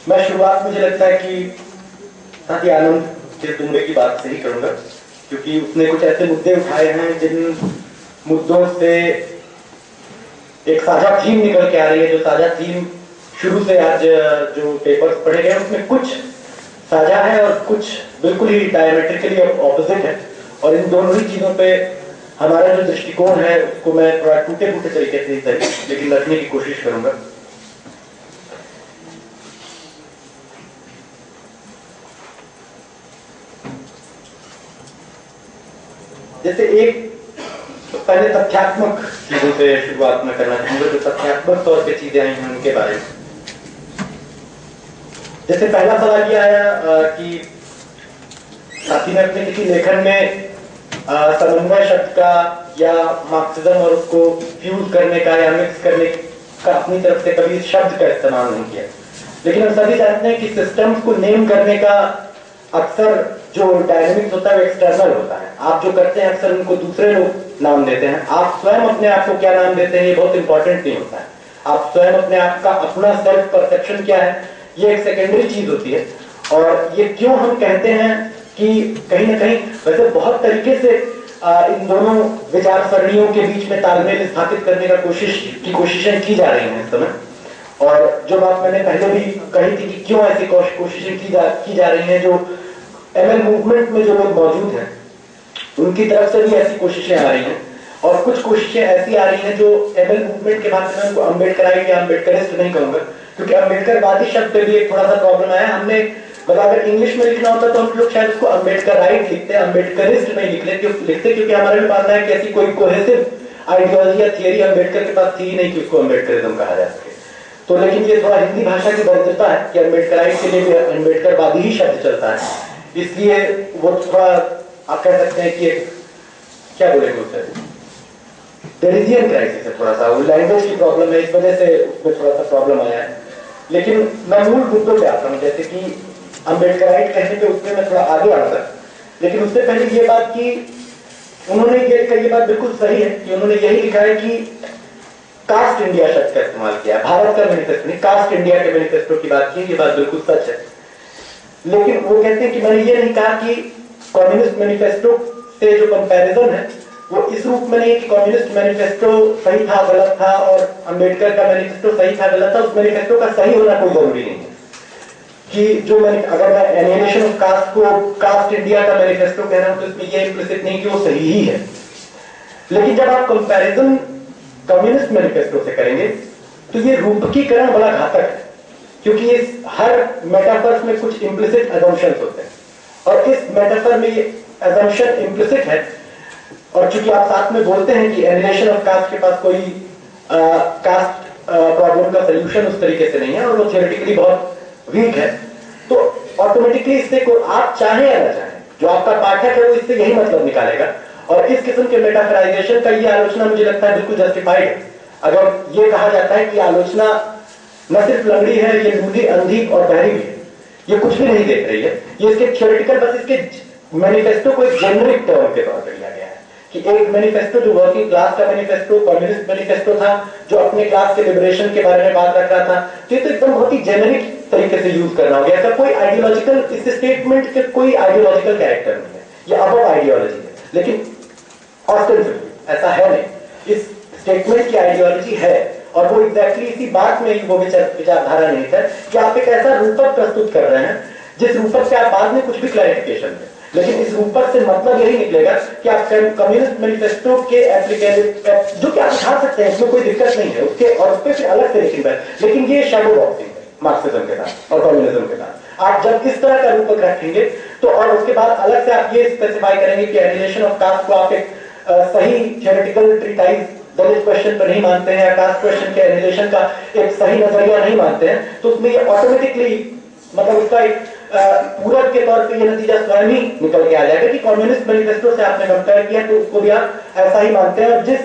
मैं शुरुआत मुझे लगता है कि साथी आनंद के तुमरे की बात से ही करूंगा, क्योंकि उसने कुछ ऐसे मुद्दे उठाए हैं जिन मुद्दों से एक साझा थीम निकल के आ रही है। जो साझा थीम शुरू से आज जो पेपर्स पढ़े गए उसमें कुछ साझा है और कुछ बिल्कुल ही डायमेट्रिकली ऑपोजिट है, और इन दोनों ही चीजों पे हमारा जो दृष्टिकोण है उसको मैं थोड़ा टूटे फूटे तरीके से सही लेकिन रखने की कोशिश करूंगा। जैसे एक पहले तथ्यात्मक चीजों से शुरुआत में करना चाहूंगा, जो तथ्यात्मक तौर पे चीजें आई हैं उनके बारे में। जैसे पहला सवाल ये आया कि साथी ने अपने किसी लेखन में समन्वय शब्द का या मार्क्सिज्म और उसको फ्यूज करने का या मिक्स करने का अपनी तरफ से कभी इस शब्द का इस्तेमाल नहीं किया। लेकिन हम सभी जानते हैं कि सिस्टम्स को नेम करने का अक्सर जो डायनेमिक्स होता है वो एक्सटर्नल होता है। आप जो करते हैं अक्सर उनको दूसरे लोग नाम देते हैं, आप स्वयं अपने आप को क्या नाम देते हैं ये बहुत इंपॉर्टेंट नहीं होता है। आप स्वयं अपने आप का अपना सेल्फ परसेप्शन क्या है ये एक सेकेंडरी चीज होती है। और ये क्यों हम कहते हैं कि कहीं ना कहीं वैसे बहुत तरीके से इन दोनों विचार सरणियों के बीच में तालमेल स्थापित करने का कोशिशें की जा रही हैं इस समय। और जो बात मैंने पहले भी कही थी कि क्यों ऐसी कोशिशें की जा रही हैं, जो एमएल मूवमेंट में जो लोग मौजूद हैं उनकी तरफ से भी ऐसी कोशिशें आ रही हैं, और कुछ कोशिशें ऐसी आ रही हैं जो एमएल मूवमेंट के बाद में उनको अम्बेडकराइट या अम्बेडकरिस्ट नहीं कहूंगा, क्योंकि अम्बेडकरवादी शब्द पे भी एक थोड़ा सा प्रॉब्लम आया। हमने मतलब अगर इंग्लिश में लिखना होता तो हम लोग शायद उसको अम्बेडकराइट लिखते, अम्बेडकरिस्ट नहीं लिखते, क्योंकि हमारा भी मानना है कि ऐसी कोई कोहेसिव आइडियोलॉजी या थियरी अम्बेडकर के पास थी नहीं कि उसको अम्बेडकरिज्म कहा जा सके। तो लेकिन ये थोड़ा हिंदी भाषा की दरिद्रता है कि अम्बेडकराइट के लिए भी अम्बेडकरवादी ही शब्द चलता है, इसलिए वो थोड़ा आप कह सकते हैं कि क्या बोलेंगे उसे डेरिजियन क्राइसिस है, थोड़ा सा वो लैंग्वेज की प्रॉब्लम है, इस वजह से उसमें थोड़ा सा प्रॉब्लम आया है। लेकिन मैं मूल मुद्दों पे आता हूँ, जैसे कि अम्बेडकराइट कहने पे उसमें मैं थोड़ा आगे आऊंगा। लेकिन उससे पहले ये बात कि उन्होंने ये बात बिल्कुल सही है कि उन्होंने यही लिखा है कि कास्ट इंडिया शब्द का इस्तेमाल किया, भारत का मैनिफेस्टो नहीं, कास्ट इंडिया के मैनिफेस्टो की बात की, ये बात बिल्कुल सच है। लेकिन वो कहते हैं कि मैंने ये नहीं कहा कि कम्युनिस्ट मैनिफेस्टो से जो कंपैरिजन है वो इस रूप में नहीं है कि कम्युनिस्ट मैनिफेस्टो सही था गलत था और अंबेडकर का मैनिफेस्टो सही था गलत था। उस मैनिफेस्टो का सही होना कोई जरूरी नहीं है कि जो अगर मैं एलियनेशन ऑफ कास्ट को कास्ट इंडिया का मैनिफेस्टो कह रहा हूं तो इसमें ये इंप्लिसिट नहीं कि वो सही ही है। लेकिन जब आप कंपैरिजन कम्युनिस्ट मैनिफेस्टो से करेंगे तो ये रूपकीकरण बड़ा घातक है, क्योंकि इस हर मेटाफर्स में कुछ इंप्लिसिट अजम्पशंस होते हैं, और इस मेटाफर में ये अजम्पशन इंप्लिसिट है। और चूंकि आप साथ में बोलते हैं कि एलियनेशन ऑफ कास्ट के पास कोई कास्ट प्रॉब्लम का सोल्यूशन उस तरीके से नहीं है और वो थियोरेटिकली बहुत वीक है, तो ऑटोमेटिकली इससे को आप चाहें या ना चाहें, जो आपका पाठक है वो इससे यही मतलब निकालेगा। और इस किस्म के मेटाफराइजेशन का ये आलोचना मुझे लगता है बिल्कुल जस्टिफाइड है। अगर ये कहा जाता है कि आलोचना न सिर्फ लंगड़ी है, ये लूली, अंधी और बहरी भी है, ये कुछ भी नहीं देख रही है, ये इसके थियोरेटिकल बस इसके मैनिफेस्टो को एक जेनरिक टर्म के तौर पर लिया गया है कि एक मैनिफेस्टो जो वर्किंग क्लास का मैनिफेस्टो, कम्युनिस्ट मैनिफेस्टो था जो अपने क्लास के लिबरेशन के बारे में बात रख रहा था, तो ये तो एकदम बहुत ही जेनरिक तरीके से यूज करना हो गया। ऐसा कोई आइडियोलॉजिकल, इस स्टेटमेंट के कोई आइडियोलॉजिकल कैरेक्टर नहीं है, ये अब आइडियोलॉजी है, लेकिन ऑस्टेंसिबली ऐसा है नहीं। इस स्टेटमेंट की आइडियोलॉजी है, और वो एग्जैक्टली इसी बात में ही वो विचारधारा नहीं है कि आप एक ऐसा रूपक प्रस्तुत कर रहे हैं जिस रूपक से आप बाद में कुछ भी क्लैरिफिकेशन दें, लेकिन इस रूपक से मतलब यही निकलेगा कि आप कम्युनिस्ट मैनिफेस्टो के एप्लीकेशन जो कि आप उठा सकते हैं, इसमें कोई दिक्कत नहीं है उसके, और उस पर फिर अलग से लिखेंगे, लेकिन ये शैडो बॉक्सिंग है मार्क्सिज्म के साथ और कम्युनिज्म के साथ। आप जब इस तरह का रूपक रखेंगे तो, और उसके बाद अलग से आप ये स्पेसिफाई करेंगे कि एलियनेशन ऑफ कास्ट को आप एक सही थियोरेटिकल ट्रीटाइज दलित क्वेश्चन पर नहीं मानते हैं, या कास्ट क्वेश्चन के एलियनेशन का एक सही नजरिया नहीं मानते हैं, तो उसमें ये ऑटोमेटिकली मतलब उसका एक पूरक के तौर पे ये नतीजा स्वयं ही निकल के आ जाएगा कि कम्युनिस्ट मैनिफेस्टो से आपने कंपेयर किया तो उसको भी आप ऐसा ही मानते हैं, और जिस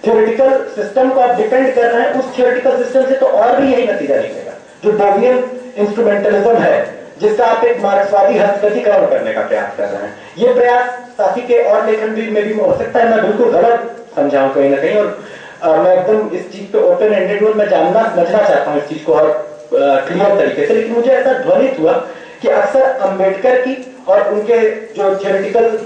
थियोरेटिकल सिस्टम को आप डिपेंड कर रहे हैं उस थियोरेटिकल सिस्टम से तो और भी यही नतीजा निकलेगा, जो डेवियन इंस्ट्रूमेंटलिज्म है, जिसका आप एक मार्क्सवादी हस्तगतीकरण करने का प्रयास कर रहे हैं। ये प्रयास साथी के और लेखन भी में भी हो सकता है मैं बिल्कुल गलत समझाऊं कहीं ना कहीं, और मैं एकदम इस चीज पे ओपन एंडेड हूं, मैं जानना समझना चाहता हूं इस चीज को, और क्लियर तरीके से, लेकिन मुझे ऐसा ध्वनित हुआ कि अक्सर अंबेडकर की और उनके जो थियोरेटिकल,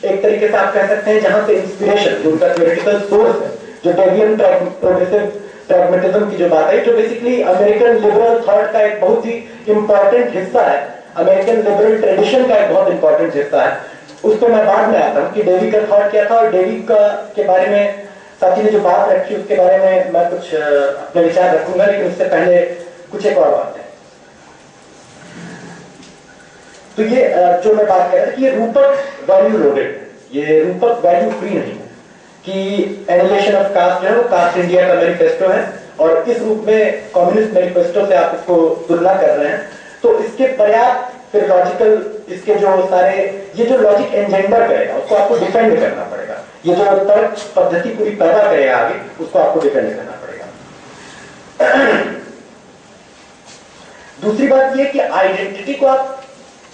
एक तरीके से आप कह सकते हैं जहां से इंस्पिरेशन, जो उनका थियोरेटिकल सोर्स है, जो डेवियन प्रोग्रेसिव प्रैग्मेटिज्म की जो बात है, जो बेसिकली अमेरिकन लिबरल थॉट का एक बहुत ही इंपॉर्टेंट हिस्सा है, अमेरिकन लिबरल ट्रेडिशन का एक बहुत इंपॉर्टेंट हिस्सा है, उस पर मैं बाद में आता हूँ कि डेवी का थॉट क्या था और डेवी का के बारे में साथी ने जो बात रखी उसके बारे में मैं कुछ अपने विचार रखूंगा, लेकिन उससे पहले कुछ एक और बात है। तो ये जो मैं बात कर रहा था कि ये रूपक वैल्यू लोडेड, ये रूपक वैल्यू फ्री नहीं है कि एनिलेशन ऑफ कास्ट जो है वो कास्ट इंडिया का मैनिफेस्टो है और इस रूप में कम्युनिस्ट मैनिफेस्टो से आप इसको तुलना कर रहे हैं, तो इसके पर्याप्त फिर लॉजिकल, इसके जो सारे ये जो लॉजिक एंजेंडर करेगा उसको आपको डिफेंड करना पड़ेगा, ये जो तर्क पद्धति पूरी पैदा करेगा आगे उसको आपको डिफेंड करना पड़ेगा। दूसरी बात ये कि आइडेंटिटी को आप,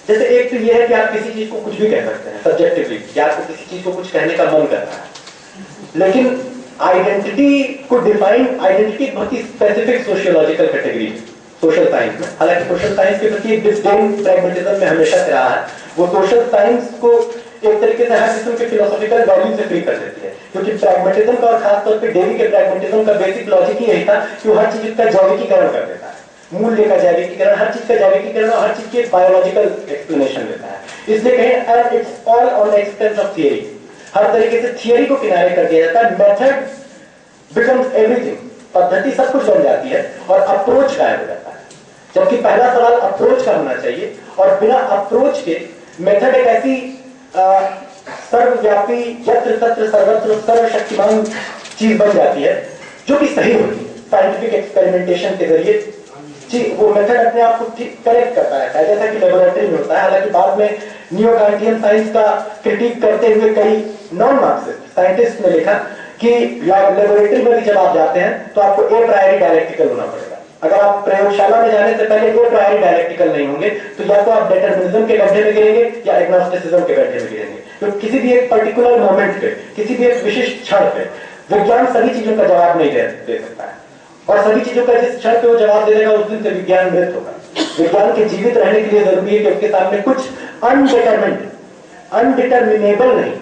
जैसे एक तो ये है कि आप किसी चीज को कुछ भी कह सकते हैं सब्जेक्टिवली, कि आपको किसी चीज को कुछ कहने का मन कर रहा है, लेकिन आइडेंटिटी को डिफाइन, आइडेंटिटी बहुत ही स्पेसिफिक सोशियोलॉजिकल कैटेगरी है सोशल साइंस में। हालांकि सोशल साइंस के प्रति एक डिस्डेन प्रैग्मेटिज्म में हमेशा से रहा है, वो सोशल साइंस को एक तरीके से हर किस्म के फिलोसॉफिकल वैल्यू से फ्री कर देती है, क्योंकि प्रैग्मेटिज्म का और खासतौर पर डेवी के प्रैग्मेटिज्म का बेसिक लॉजिक ही यही था कि वो हर चीज का जैविकीकरण कर देता है, मूल्य का जैविकीकरण, हर चीज का जैविकीकरण और हर चीज की बायोलॉजिकल एक्सप्लेनेशन देता है। इसलिए कहें and it's all on the expense of theory, हर तरीके से थियरी को किनारे कर दिया जाता है, मेथड बिकम्स एवरीथिंग, पद्धति सब कुछ बन जाती है और अप्रोच गायब हो जाता है। जबकि पहला सवाल अप्रोच का होना चाहिए और बिना अप्रोच के मेथड एक ऐसी सर्वव्यापी, यत्र तत्र सर्वत्र सर्वशक्तिमान चीज बन जाती है जो कि सही होती है साइंटिफिक एक्सपेरिमेंटेशन के जरिए। जी, वो मेथड अपने आप को ठीक करेक्ट करता है, जैसा कि लेबोरेटरी में होता है। हालांकि बाद में न्यू कांटियन साइंस का क्रिटिक करते हुए कई नॉन मार्क्सिस्ट साइंटिस्ट ने लिखा कि लेबोरेटरी में भी जब आप जाते हैं तो आपको ए प्रायरी डायलेक्टिकल होना पड़ेगा। अगर आप प्रयोगशाला में जाने से पहले ए प्रायरी डायलेक्टिकल नहीं होंगे तो या तो आप डिटरमिनिज्म के गड्ढे में गिरेंगे या एग्नोस्टिसिज्म के गड्ढे में गिरेंगे। तो किसी भी एक पर्टिकुलर मोमेंट पे, किसी भी एक विशिष्ट क्षण पे विज्ञान सभी चीजों का जवाब नहीं दे सकता है, और सभी चीजों का जिस क्षण पे वो जवाब दे देगा उस दिन से विज्ञान मृत होगा। विज्ञान के जीवित रहने के लिए जरूरी है कि उसके सामने कुछ अनडिटरमिन्ड, अनडिटर्मिनेबल नहीं,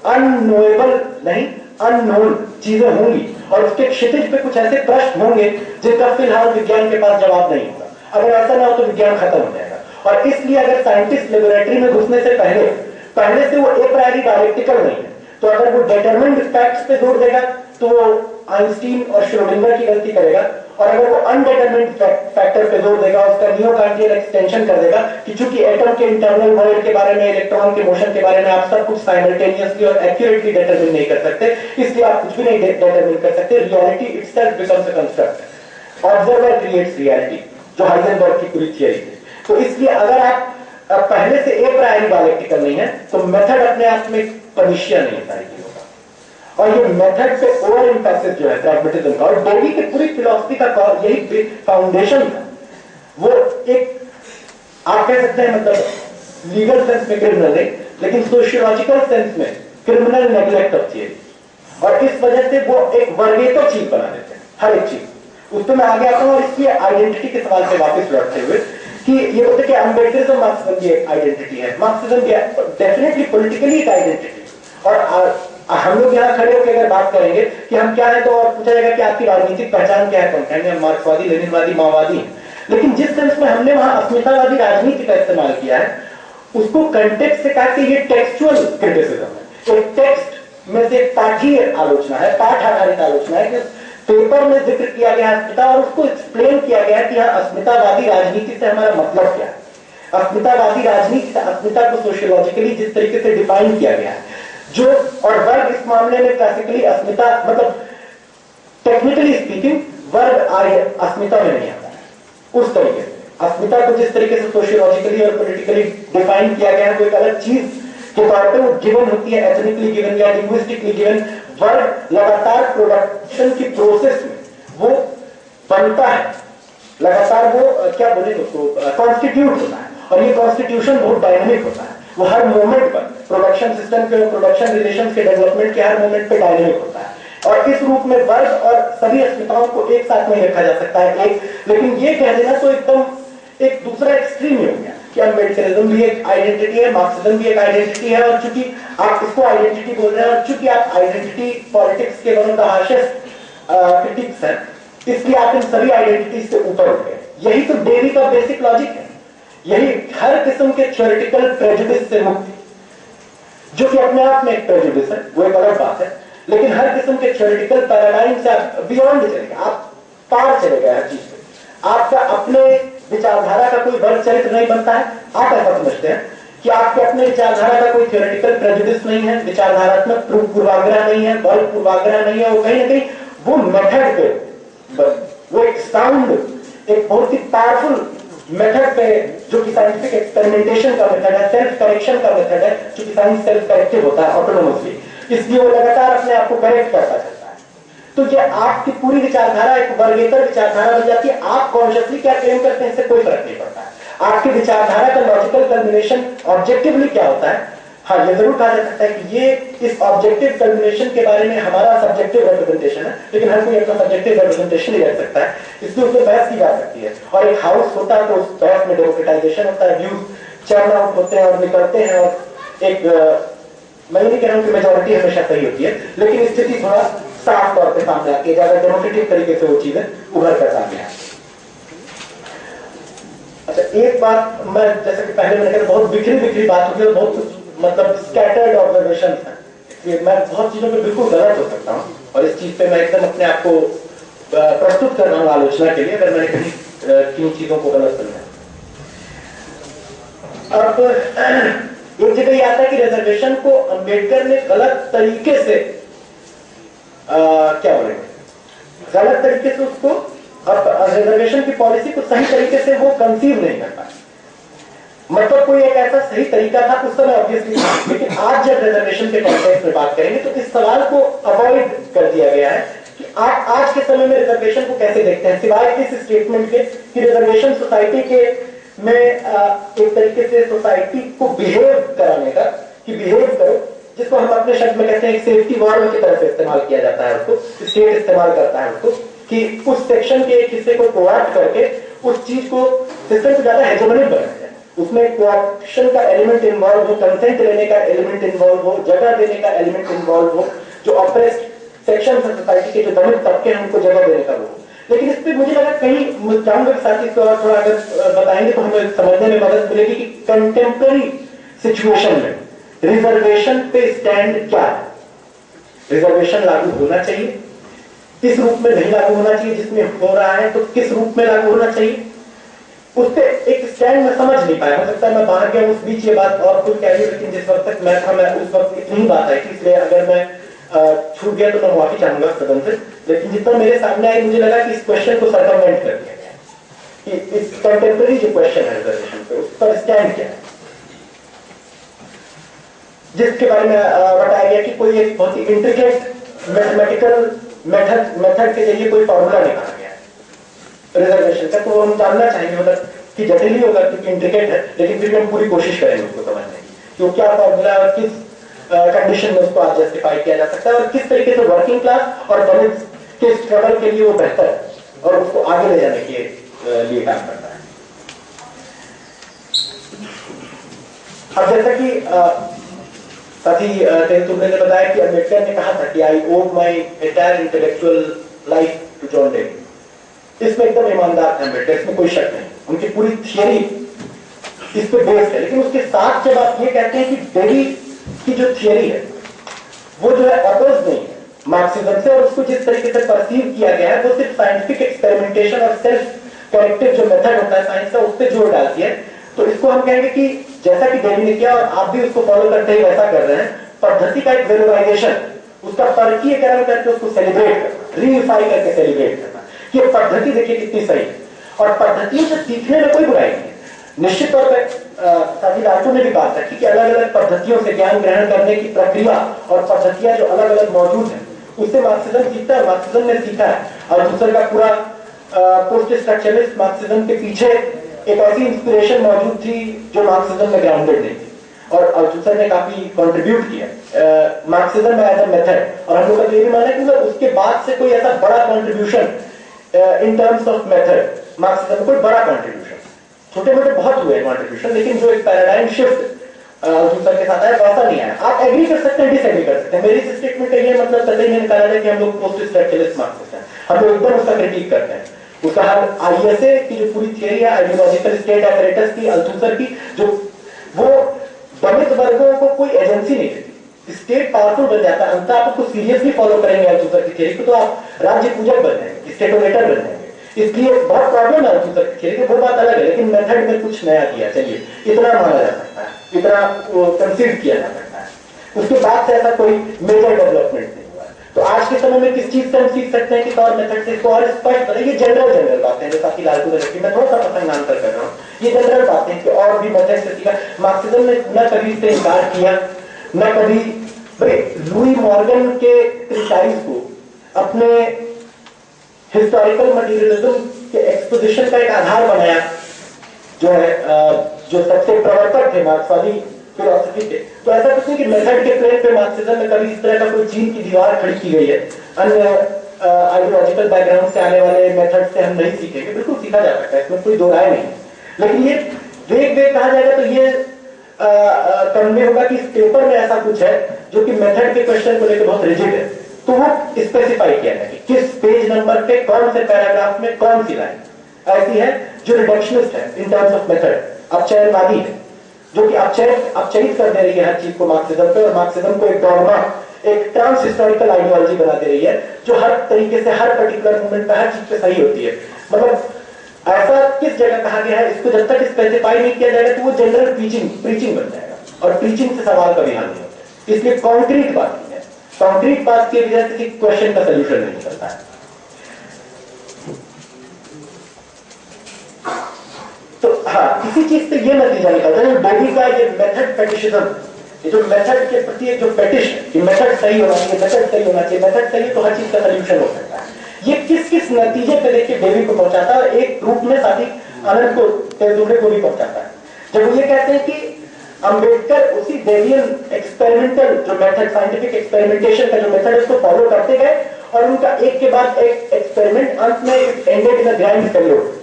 अननोएबल नहीं, अननोन चीजें होंगी और उसके क्षितिज पे कुछ ऐसे प्रश्न होंगे जिनका फिलहाल विज्ञान के पास जवाब नहीं होगा। अगर ऐसा ना हो तो विज्ञान खत्म हो जाएगा। और इसलिए अगर साइंटिस्ट लेबोरेटरी में घुसने से पहले से वो ए प्रायरी डायलेक्टिकल नहीं है, तो अगर वो डिटरमिन्ड फैक्ट्स पे जोर देगा तो वो आइंस्टीन और श्रोडिंगर की गलती करेगा, और अगर वो अनडिटरमिन्ड फैक्टर पे जोर देगा, उसका नियो कांटियन एक्सटेंशन कर देगा कि चूंकि एटम के इंटरनल वॉइड के बारे में, इलेक्ट्रॉन के मोशन के बारे में आप सब कुछ साइमल्टेनियसली और एक्यूरेटली डिटरमिन नहीं कर सकते, इसलिए आप कुछ भी नहीं डिटरमिन कर सकते। Reality itself becomes a construct, observer creates reality, जो हाइजेनबर्ग की पूरी थियरी है। तो इसलिए अगर आप पहले से ए प्रायरी डायलेक्टिकल नहीं है तो मेथड अपने आप में पनिशिया नहीं है सारी चीजों का। और ये मेथड पे ओवर एम्फेसिस जो है प्रैग्मेटिज्म का, और डेवी की पूरी फिलॉसफी का यही फाउंडेशन था। वो एक आप कह सकते हैं मतलब लीगल सेंस में क्रिमिनल नहीं, लेकिन सोशियोलॉजिकल सेंस में क्रिमिनल नेग्लेक्ट ऑफ थियरी, और इस वजह से वो एक वर्गेतो चीज बना देते हैं हर एक चीज। उस पर मैं आगे आता हूं। और इसलिए आइडेंटिटी के सवाल से वापस लौटते हुए कि ये बोलते कि अम्बेडकरिज्म मार्क्सिज्म की एक आइडेंटिटी है, मार्क्सिज्म की डेफिनेटली पॉलिटिकली एक आइडेंटिटी। और हम लोग यहाँ खड़े होकर अगर बात करेंगे कि हम क्या है, तो और पूछा जाएगा कि आपकी राजनीतिक पहचान क्या है, कौन कहेंगे हम मार्क्सवादी, लेनिनवादी, माओवादी हैं। लेकिन जिस सेंस में हमने वहां अस्मितावादी राजनीति का इस्तेमाल किया है, उसको कंटेक्स्ट से कहा कि ये टेक्सचुअल क्रिटिसिज्म है, एक टेक्स्ट में से पाठीय आलोचना है, पाठ आधारित आलोचना है कि पेपर में जिक्र किया गया अस्मिता और उसको एक्सप्लेन किया गया कि यहाँ अस्मितावादी राजनीति से हमारा मतलब क्या है। अस्मितावादी राजनीति से अस्मिता को सोशियोलॉजिकली जिस तरीके से डिफाइन किया गया है, जो और वर्ग इस मामले में क्लासिकली अस्मिता, मतलब टेक्निकली स्पीकिंग वर्ग अस्मिता में नहीं आता है। उस तरीके से अस्मिता को जिस तरीके से सोशियोलॉजिकली और पॉलिटिकली डिफाइन किया गया है, वो एक अलग चीज के तौर पे वो गिवन होती है, एथनिकली गिवन या लिंग्विस्टिकली गिवन। वर्ग लगातार प्रोडक्शन की प्रोसेस में वो बनता है, लगातार वो क्या बोले उसको कॉन्स्टिट्यूट होता है, और ये कॉन्स्टिट्यूशन बहुत डायनेमिक होता है। वो हर मोमेंट पर प्रोडक्शन सिस्टम के, प्रोडक्शन रिलेशंस के डेवलपमेंट के हर मोमेंट पे डायनेमिक होता है। और इस रूप में वर्ग और सभी अस्मिताओं को एक साथ में रखा जा सकता है एक, लेकिन ये कह देना तो एकदम एक दूसरा एक्सट्रीम ही हो गया कि अम्बेडकरिज्म भी एक आइडेंटिटी है, मार्क्सिज्म भी एक आइडेंटिटी है, और चूंकि आप इसको आइडेंटिटी बोल रहे हैं और चूंकि आप आइडेंटिटी पॉलिटिक्स के one of the harshest critics हैं, इसलिए आप इन सभी आइडेंटिटीज से ऊपर उठ गए। यही तो डेवी का बेसिक लॉजिक है, यही हर किस्म के थ्योरेटिकल प्रेजुडिस से मुक्ति, जो कि अपने आप में एक प्रेजुडिस है, वो एक अलग बात है, लेकिन हर किस्म के थ्योरेटिकल पैराडाइम से आप बियॉन्ड चले गए, आप पार चले गए हर चीज पे। आपका अपने विचारधारा का कोई वर्ग चरित्र नहीं बनता है, आप ऐसा समझते हैं कि आपके अपने विचारधारा का कोई थ्योरेटिकल प्रेजुडिस नहीं है, विचारधारात्मक पूर्वाग्रह नहीं है, वर्ग पूर्वाग्रह नहीं है, वो कहीं ना कहीं वो मेथड पे, वो एक साउंड, एक बहुत ही पावरफुल मेथड पे, जो कि साइंटिफिक एक्सपेरिमेंटेशन का मेथड है, सेल्फ करेक्शन का मेथड है, जो कि साइंस सेल्फ करेक्टिव होता है ऑटोनोमसली, इसलिए वो लगातार अपने आप को करेक्ट करता चलता है। तो ये आपकी पूरी विचारधारा एक वर्गेतर विचारधारा बन जाती है। आप कॉन्शियसली क्या क्लेम करते हैं इससे कोई फर्क नहीं पड़ता है। आपकी विचारधारा का लॉजिकल कल्मिनेशन ऑब्जेक्टिवली क्या होता है, हाँ ये जरूर कहा जा सकता है कि ये इस ऑब्जेक्टिव कल्मिनेशन के बारे में हमारा सब्जेक्टिव रिप्रेजेंटेशन है, लेकिन हर कोई अपना सब्जेक्टिव रिप्रेजेंटेशन नहीं रख सकता है, इसलिए उसमें बहस की जा सकती है। और एक हाउस होता है तो उस बहस में डेमोक्रेटाइजेशन होता है, व्यूज चर्न आउट होते हैं और निकलते हैं, और एक मैं नहीं कह रहा हूं कि मेजॉरिटी हमेशा सही होती है, लेकिन स्थिति थोड़ा साफ तौर पे सामने आती है, ज्यादा डेमोक्रेटिक तरीके से वो चीजें उभर कर सामने आती है। अच्छा, एक बात मैं जैसे कि पहले मैंने कहा बहुत बिखरी बिखरी बात होती है, बहुत मतलब स्कैटर्ड ऑब्जर्वेशन है, इसलिए मैं बहुत चीजों पे बिल्कुल गलत हो सकता हूँ, और इस चीज पे मैं एकदम अपने आप को प्रस्तुत कर रहा हूँ आलोचना के लिए अगर मैंने कहीं किन चीजों को गलत समझा। अब एक जगह यह आता है कि रिजर्वेशन को अंबेडकर ने गलत तरीके से क्या बोलेंगे, गलत तरीके से उसको, अब रिजर्वेशन की पॉलिसी को सही तरीके से वो कंसीव नहीं कर पाए, मतलब कोई एक ऐसा सही तरीका था उस समय ऑब्वियसली, लेकिन आज जब रिजर्वेशन के कॉन्टेक्स्ट में बात करेंगे तो इस सवाल को अवॉइड कर दिया गया है कि आप आज के समय में रिजर्वेशन को कैसे देखते हैं, सिवाय इस स्टेटमेंट के कि रिजर्वेशन सोसाइटी के में एक तरीके से सोसाइटी को बिहेव कराने का, कि बिहेव करो, जिसको हम अपने शब्द में कहते हैं एक सेफ्टी वॉल्व की तरह से इस्तेमाल किया जाता है, उसको स्टेट इस्तेमाल करता है उसको, कि उस सेक्शन के एक हिस्से को कोऑप्ट करके उस चीज को सिस्टम को ज्यादा हेजेमोनिक बनाया जाए, उसमें कोऑप्शन का एलिमेंट इन्वॉल्व हो, कंसेंट लेने का एलिमेंट इन्वॉल्व हो, जगह देने का एलिमेंट इन्वॉल्व हो, जो ऑप्रेस्ड सेक्शन है सोसाइटी के, जो दलित तबके हैं उनको जगह देने का वो। लेकिन इस पे मुझे लगा कहीं चाहूंगा साथी इसको और थोड़ा अगर बताएंगे तो हमें समझने में मदद मिलेगी कि कंटेम्पररी सिचुएशन में रिजर्वेशन पे स्टैंड क्या है। रिजर्वेशन लागू होना चाहिए, किस रूप में नहीं लागू होना चाहिए, जिसमें हो रहा है तो किस रूप में लागू होना चाहिए, उस पर एक स्टैंड में समझ नहीं पाया। हो सकता है मैं बाहर गया उस बीच ये बात और कुछ कह रही, लेकिन जिस वक्त तक मैं था मैं उस वक्त इतनी बात आई थी, इसलिए अगर मैं छूट गया तो मैं माफी चाहूंगा सदन से, लेकिन जितना मेरे सामने आई मुझे लगा कि इस क्वेश्चन को सर्कमवेंट कर दिया गया कि इस कंटेम्पररी जो क्वेश्चन है रिजर्वेशन पे, उस पर स्टैंड क्या है, जिसके बारे में बताया गया कि कोई एक बहुत ही इंट्रिकेट मैथमेटिकल मेथड के जरिए कोई फॉर्मूला निकाला गया है रिजर्वेशन का, तो हम जानना चाहेंगे, मतलब कि जटिल ही होगा क्योंकि इंट्रिकेट है, लेकिन फिर हम पूरी कोशिश करेंगे उसको समझने की कि वो क्या फॉर्मूला और किस कंडीशन में उसको आज जस्टिफाई किया जा सकता है, और किस तरीके से वर्किंग क्लास और दलित के स्ट्रगल के लिए वो बेहतर है और उसको आगे ले जाने के लिए काम करता है। अब जैसा कि साथी तुमने बताया कि अम्बेडकर ने कहा था कि I owe my entire intellectual life to John Dewey, इसमें एकदम ईमानदार थे अम्बेडकर, इसमें कोई शक नहीं, उनकी पूरी थियरी इस पे बेस्ड है। लेकिन उसके साथ जब आप ये कहते हैं कि डेवी की जो थियरी है वो जो है अपोज नहीं है मार्क्सिज्म से, और उसको जिस तरीके से परसीव किया गया है वो सिर्फ साइंटिफिक एक्सपेरिमेंटेशन और सेल्फ करेक्टिव जो मेथड होता है साइंस का उस पर जोर डालती है, तो इसको हम कहेंगे कि जैसा कि डेवी ने किया और आप भी उसको फॉलो करते ही वैसा कर रहे हैं, पद्धति का एक वेलोराइजेशन, उसका परकीयकरण करके उसको सेलिब्रेट करना, रीइफाई करके सेलिब्रेट करना, ये पद्धति देखिए कितनी सही है, और पद्धतियों से सीखने में कोई बुराई नहीं है। निश्चित तौर पर साथी डाक्टरों ने भी बात रखी कि अलग अलग पद्धतियों से ज्ञान ग्रहण करने की प्रक्रिया और पद्धतियां जो अलग अलग मौजूद है उससे मार्क्सिज्म सीखता है, मार्क्सिज्म ने सीखा है, और दूसरे का पूरा पोस्ट स्ट्रक्चरलिस्ट मार्क्सिज्म के पीछे एक ऐसी इंस्पिरेशन मौजूद थी जो मार्क्सिज्म में ग्राउंडेड नहीं थी। और अल्थुसर ने काफी कंट्रीब्यूट किया मार्क्सिज्म एज अ मेथड, और हम लोग का तो ये भी मानना है कि मतलब उसके बाद से कोई ऐसा बड़ा contribution in terms of method Marxism कोई बड़ा कंट्रीब्यूशन, छोटे मोटे बहुत हुए कंट्रीब्यूशन, लेकिन जो एक पैराडाइम शिफ्ट अल्थुसर के साथ आया वैसा नहीं आया। आप एग्री कर सकते हैं, डिसएग्री कर सकते हैं, मेरी इस स्टेटमेंट का ये मतलब कतई नहीं निकाला है कि हम लोग पोस्ट स्ट्रक्चरलिस्ट मार्क्सिस्ट हैं, हम लोग एकदम उसका क्रिटिक करते हैं। उसका हम आईएसए की जो पूरी थियरी है आइडियोलॉजिकल स्टेट एपरेटस की अल्थुसर की, जो वो दलित वर्गों को कोई एजेंसी नहीं देती, स्टेट पावरफुल बन जाता है, अंततः आप उसको सीरियसली फॉलो करेंगे अल्थुसर की थियरी को तो आप राज्य पूजक बन जाएंगे, स्टेटोरेटर बन जाएंगे। इसलिए बहुत प्रॉब्लम है अल्थुसर की थियरी, वो बात अलग है, लेकिन मेथड में कुछ नया किया, चलिए इतना माना जा सकता है, इतना कंसीड किया जा सकता है। उसके बाद से ऐसा कोई मेजर डेवलपमेंट नहीं हुआ है। तो आज के समय में किस चीज से हम सीख सकते हैं कि और मेथड से इसको और स्पष्ट बताइए, ये जनरल बातें हैं, जैसा कि लालटू ने रखी, मैं थोड़ा सा प्रसंगांतर कर रहा हूँ, ये जनरल बातें हैं कि और भी मेथड से सीखा। मार्क्सिज्म ने न कभी इससे इनकार किया, न कभी लुई मॉर्गन के क्रिटिसाइज को अपने हिस्टोरिकल मटेरियलिज्म के एक्सपोजिशन का एक आधार बनाया, जो है जो सबसे प्रवर्तक थे मार्क्सवादी फिलोसफी के। तो ऐसा कुछ नहीं कि मेथड के प्लेन पे मार्क्सिज्म में कभी इस तरह का कोई चीन की दीवार खड़ी की गई है, अन्य आइडियोलॉजिकल बैकग्राउंड से आने वाले मेथड से हम नहीं सीखेंगे, बिल्कुल सीखा जा सकता है, इसमें कोई दो राय नहीं है। लेकिन ये वेग कहा जाएगा तो ये कन्वे होगा कि इस पेपर में ऐसा कुछ है जो कि मेथड के क्वेश्चन को लेकर बहुत रिजिड है, तो वो स्पेसिफाई किया है कि किस पेज नंबर पे कौन से पैराग्राफ में कौन सी लाइन ऐसी है जो रिडक्शनिस्ट है इन टर्म्स ऑफ मेथड, अपचयनवादी है, जो कि अपचयित कर दे रही है हर चीज को मार्क्सिज्म पे, और मार्क्सिज्म को एक डॉगमा, एक ट्रांस हिस्टोरिकल आइडियोलॉजी बना दे रही है जो हर तरीके से हर पर्टिकुलर मोमेंट पे हर चीज पे सही होती है। मतलब ऐसा किस जगह कहा गया है, इसको जब तक स्पेसिफाई नहीं किया जाएगा तो वो जनरल प्रीचिंग बन जाएगा, और प्रीचिंग से सवाल कभी हल नहीं होता। इसलिए कॉन्क्रीट बात है, कॉन्क्रीट बात की वजह से क्वेश्चन का सोल्यूशन नहीं निकलता है। तो हाँ, किसी चीज से ये नतीजा निकलता है, डेवी का ये मेथड फेटिशिज्म, ये जो मेथड के प्रति एक जो फेटिश है कि मेथड सही होना चाहिए, मेथड सही होना चाहिए, मेथड सही है तो हर चीज का सोल्यूशन हो सकता है, ये किस किस नतीजे पे देखिए डेवी को पहुंचाता है, और एक रूप में साथी आनंद को तेजुले को भी पहुंचाता है। जब वो ये कहते हैं कि अंबेडकर उसी डेवियन एक्सपेरिमेंटल जो मेथड, साइंटिफिक एक्सपेरिमेंटेशन का जो मेथड है उसको फॉलो करते गए, और उनका एक के बाद एक एक्सपेरिमेंट अंत में ended in a grand failure.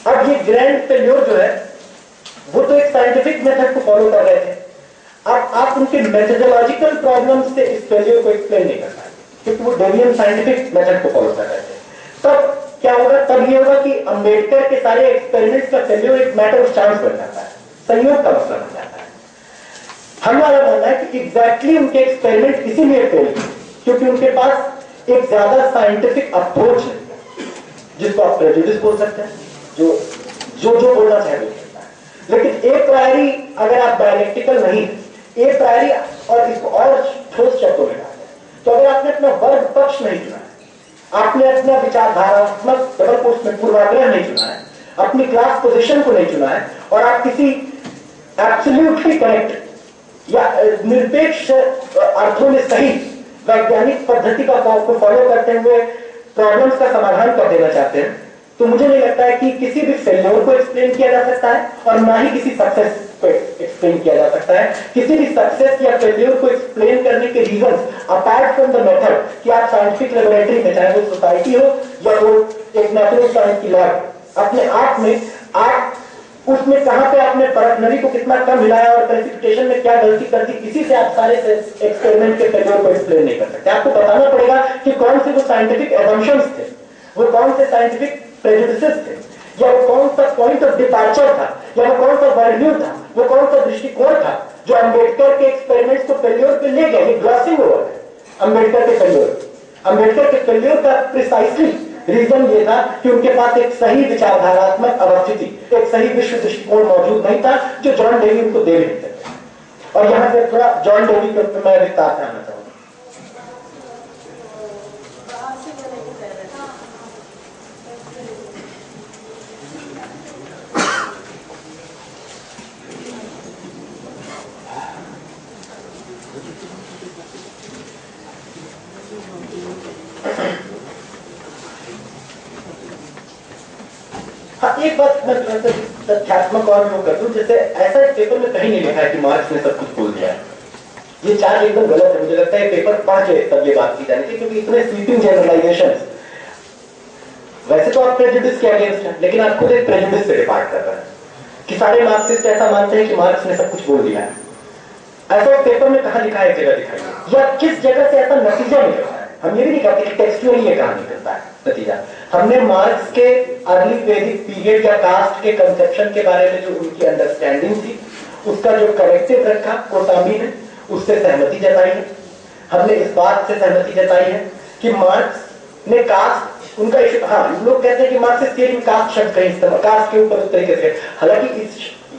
अब ये ग्रैंड फेल्योर जो है वो तो एक साइंटिफिक मेथड को फॉलो कर रहे थे, अब आप उनके मेथोडोलॉजिकल प्रॉब्लम से इस फेल्योर को एक्सप्लेन नहीं कर पाए, क्योंकि वो डेवियन साइंटिफिक मेथड को फॉलो कर रहे थे। तब क्या होगा, तब ये होगा कि अंबेडकर के सारे एक्सपेरिमेंट्स का फेल्योर एक मैटर ऑफ चांस बन जाता है, संयोग का मसला बन जाता है। हमारा मानना है कि एग्जैक्टली उनके एक्सपेरिमेंट इसीलिए फेल क्योंकि उनके पास एक ज्यादा साइंटिफिक अप्रोच है, जिसको आप प्रेजुडिस बोल सकते हैं, जो बोलना चाहे बोल सकता है। लेकिन ए प्रायरी अगर आप डायलेक्टिकल नहीं, ए प्रायरी, और इसको और ठोस शब्दों में कहा जाए तो अगर आपने अपना वर्ग पक्ष नहीं चुना है, आपने अपना विचारधारात्मक डबल कोर्स में पूर्वाग्रह नहीं चुना है, अपनी क्लास पोजीशन को नहीं चुना है, और आप किसी एब्सोल्युटली करेक्ट या निरपेक्ष अर्थों में सही वैज्ञानिक पद्धति का फॉलो करते हुए प्रॉब्लम्स का समाधान कर देना चाहते हैं, तो मुझे नहीं लगता है कि किसी भी फेल्योर को एक्सप्लेन किया जा सकता है, और ना ही किसी सक्सेस को एक्सप्लेन किया जा सकता है। किसी भी सक्सेस या फेल्योर को एक्सप्लेन करने के reasons apart from the method कि आप साइंटिफिक लेबोरेटरी में, चाहे वो सोसाइटी हो या वो एक नेचुरल साइंस की लैब, अपने आप में आप उसमें कहां पे आपने परखनरी को कितना कम हिलाया और प्रेसिपिटेशन में क्या गलती कर दी, इसी से आप सारे एक्सपेरिमेंट के फेल्योर को एक्सप्लेन नहीं कर सकते। आपको बताना पड़ेगा कि कौन से वो साइंटिफिक एजम्पशंस थे, वो कौन से साइंटिफिक प्रेजुडिसेस थे, या वो कौन सा पॉइंट ऑफ डिपार्चर था, या वो कौन सा वर्ल्ड था, वो कौन सा दृष्टिकोण था जो अंबेडकर के एक्सपेरिमेंट्स को फेल्योर पे ले गए। ये ग्लॉसिंग ओवर है अंबेडकर के फेल्योर। अंबेडकर के फेल्योर का प्रिसाइसली रीजन ये था कि उनके पास एक सही विचारधारात्मक अवस्थिति, एक सही विश्व दृष्टिकोण मौजूद नहीं था जो जॉन डेवी उनको दे नहीं सकते। और यहां से थोड़ा जॉन डेवी के ऊपर मैं विस्तार से आना चाहूंगा। हाँ, एक बात मैं तथ्यात्मक और वो कर दूं, जैसे ऐसा एक पेपर में कहीं नहीं लिखा है कि मार्क्स ने सब कुछ बोल दिया है। ये चार्ज एकदम गलत है। मुझे लगता है पेपर पढ़ के तब ये बात की जानी चाहिए, क्योंकि इतने स्वीपिंग जनरलाइजेशंस, वैसे तो आप प्रेजुडिस के अगेंस्ट हैं, लेकिन आप खुद एक प्रेजुडिस से डिपार्ट कर रहे हैं कि सारे मार्क्सिस्ट ऐसा मानते हैं कि मार्क्स ने सब कुछ बोल दिया है। ऐसा पेपर में कहां लिखा है, एक जगह दिखाइए, या किस जगह से ऐसा नतीजा निकलता है। हम ये भी नहीं कहते कि टेक्सचुअली ये कहां निकलता है नतीजा। हमने मार्क्स के अर्ली वैदिक पीरियड या कास्ट के कंसेप्शन के बारे में जो उनकी अंडरस्टैंडिंग थी, उसका जो करेक्टिव रखा कोसाम्बी ने, उससे सहमति जताई है। हमने इस बात से सहमति जताई है कि मार्क्स ने कास्ट, उनका इशू, हाँ लोग कहते हैं कि मार्क्सिस्ट थियरी में कास्ट शब्द कहीं इस्तेमाल, कास्ट के ऊपर उस तरीके से, हालांकि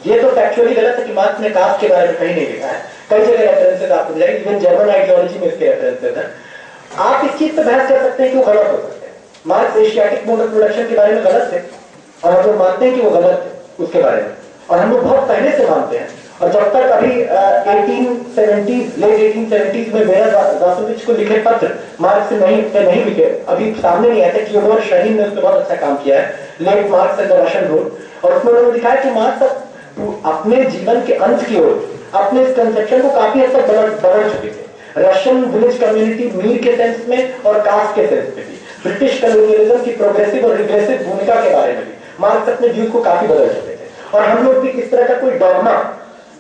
ये तो फैक्चुअली गलत है कि मार्क्स ने कास्ट के बारे में कहीं नहीं लिखा है। कई जगह रेफरेंसेस आपको मिल जाएंगे, इवन जर्मन आइडियोलॉजी में इसके रेफरेंसेस हैं। आप इस चीज पे बहस कर सकते हैं कि वो गलत हो सकते हैं। Marks Asiatic mode of production के बारे में गलत थे, और हम लोग मानते हैं कि वो गलत है उसके बारे में, और हम लोग बहुत पहले से मानते हैं। और जब तक अभी 1870s, लेट 1870s में वेरा ज़ासोविच को लिखे पत्र मार्क्स नहीं लिखे, अभी सामने नहीं आते। थियोडोर शहीन ने उसमें बहुत अच्छा काम किया है, late Marx and the Russian road, और उसमें उन्होंने दिखाया कि मार्क्स अपने जीवन के अंत की ओर अपने इस कंसेप्शन को काफी हद तक बदल चुके थे। रशियन विलेज कम्युनिटी मीर के सेंस में और कास्ट के सेंस में भी, ब्रिटिश कॉलोनियलिज्म की प्रोग्रेसिव और रिग्रेसिव भूमिका के बारे में भी मार्क्स अपने व्यूज को काफी बदल चुके थे। और हम लोग भी इस तरह का कोई डॉगमा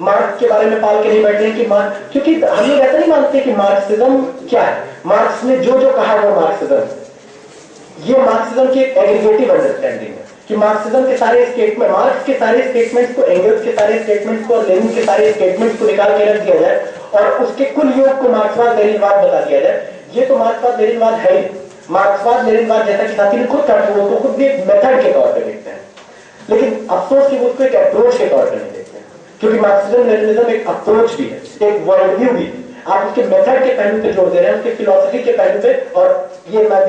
मार्क्स के बारे में पाल के नहीं बैठे हैं कि क्योंकि हम लोग ऐसा नहीं मानते कि मार्क्सिज्म क्या है। मार्क्स ने जो जो कहा वो मार्क्सिज्म, ये मार्क्सिज्म की एग्रीगेटिव अंडरस्टैंडिंग है कि मार्क्सिज्म के सारे स्टेटमेंट, मार्क्स के सारे स्टेटमेंट्स को, एंगल्स के सारे स्टेटमेंट्स को और लेनिन के सारे स्टेटमेंट्स को निकाल के रख दिया जाए और उसके कुल योग को मार्क्सवाद लेनिनवाद बता दिया जाए। ये तो मार्क्सवाद लेनिनवाद है ही। मार्क्सवाद लेनिनवाद, जैसा कि साथी ने खुद कहा, वो तो खुद भी एक मेथड के तौर पर देखते हैं, लेकिन अफसोस कि वो उसको एक अप्रोच के तौर पर नहीं देखते हैं, क्योंकि मार्क्सिज्म लेनिनिज्म एक अप्रोच भी है, एक वर्ल्ड व्यू भी है। आप उसके मेथड के पहलू पे जोर दे रहे हैं, उसके फिलॉसफी के पहलू पे, और ये मैं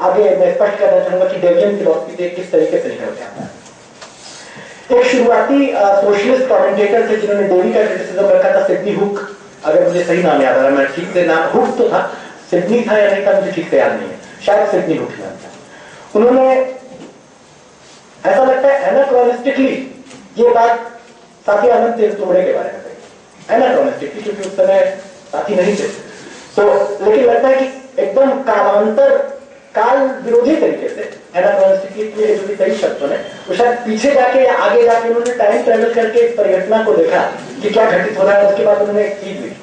आगे मैं स्पष्ट करना चाहूंगा कि डेवियन फिलॉसफी से किस तरीके से निकल के आता है। एक शुरुआती सोशलिस्ट कमेंटेटर थे जिन्होंने डेवी का क्रिटिसिज्म रखा था, सिडनी हुक, अगर मुझे सही नाम याद आ रहा है, मैं ठीक से नाम, हुक तो था, सिडनी था या नहीं था मुझे ठीक से याद नहीं है, शायद सिडनी हुक नाम था। उन्होंने, ऐसा लगता है एनाक्रोनिस्टिकली ये बात साथी आनंद तेलतुंबड़े के बारे में कही, एनाक्रोनिस्टिकली, क्योंकि उस समय साथी नहीं थे, तो लेकिन लगता है कि एकदम कालांतर, काल विरोधी तरीके से एनाक्रोनिस्टिकली जो भी सही शब्द है, वो शायद पीछे जाके या आगे जाके उन्होंने टाइम ट्रेवल करके इस परिघटना को देखा कि क्या घटित हो रहा है। उसके बाद उन्होंने एक चीज लिखी,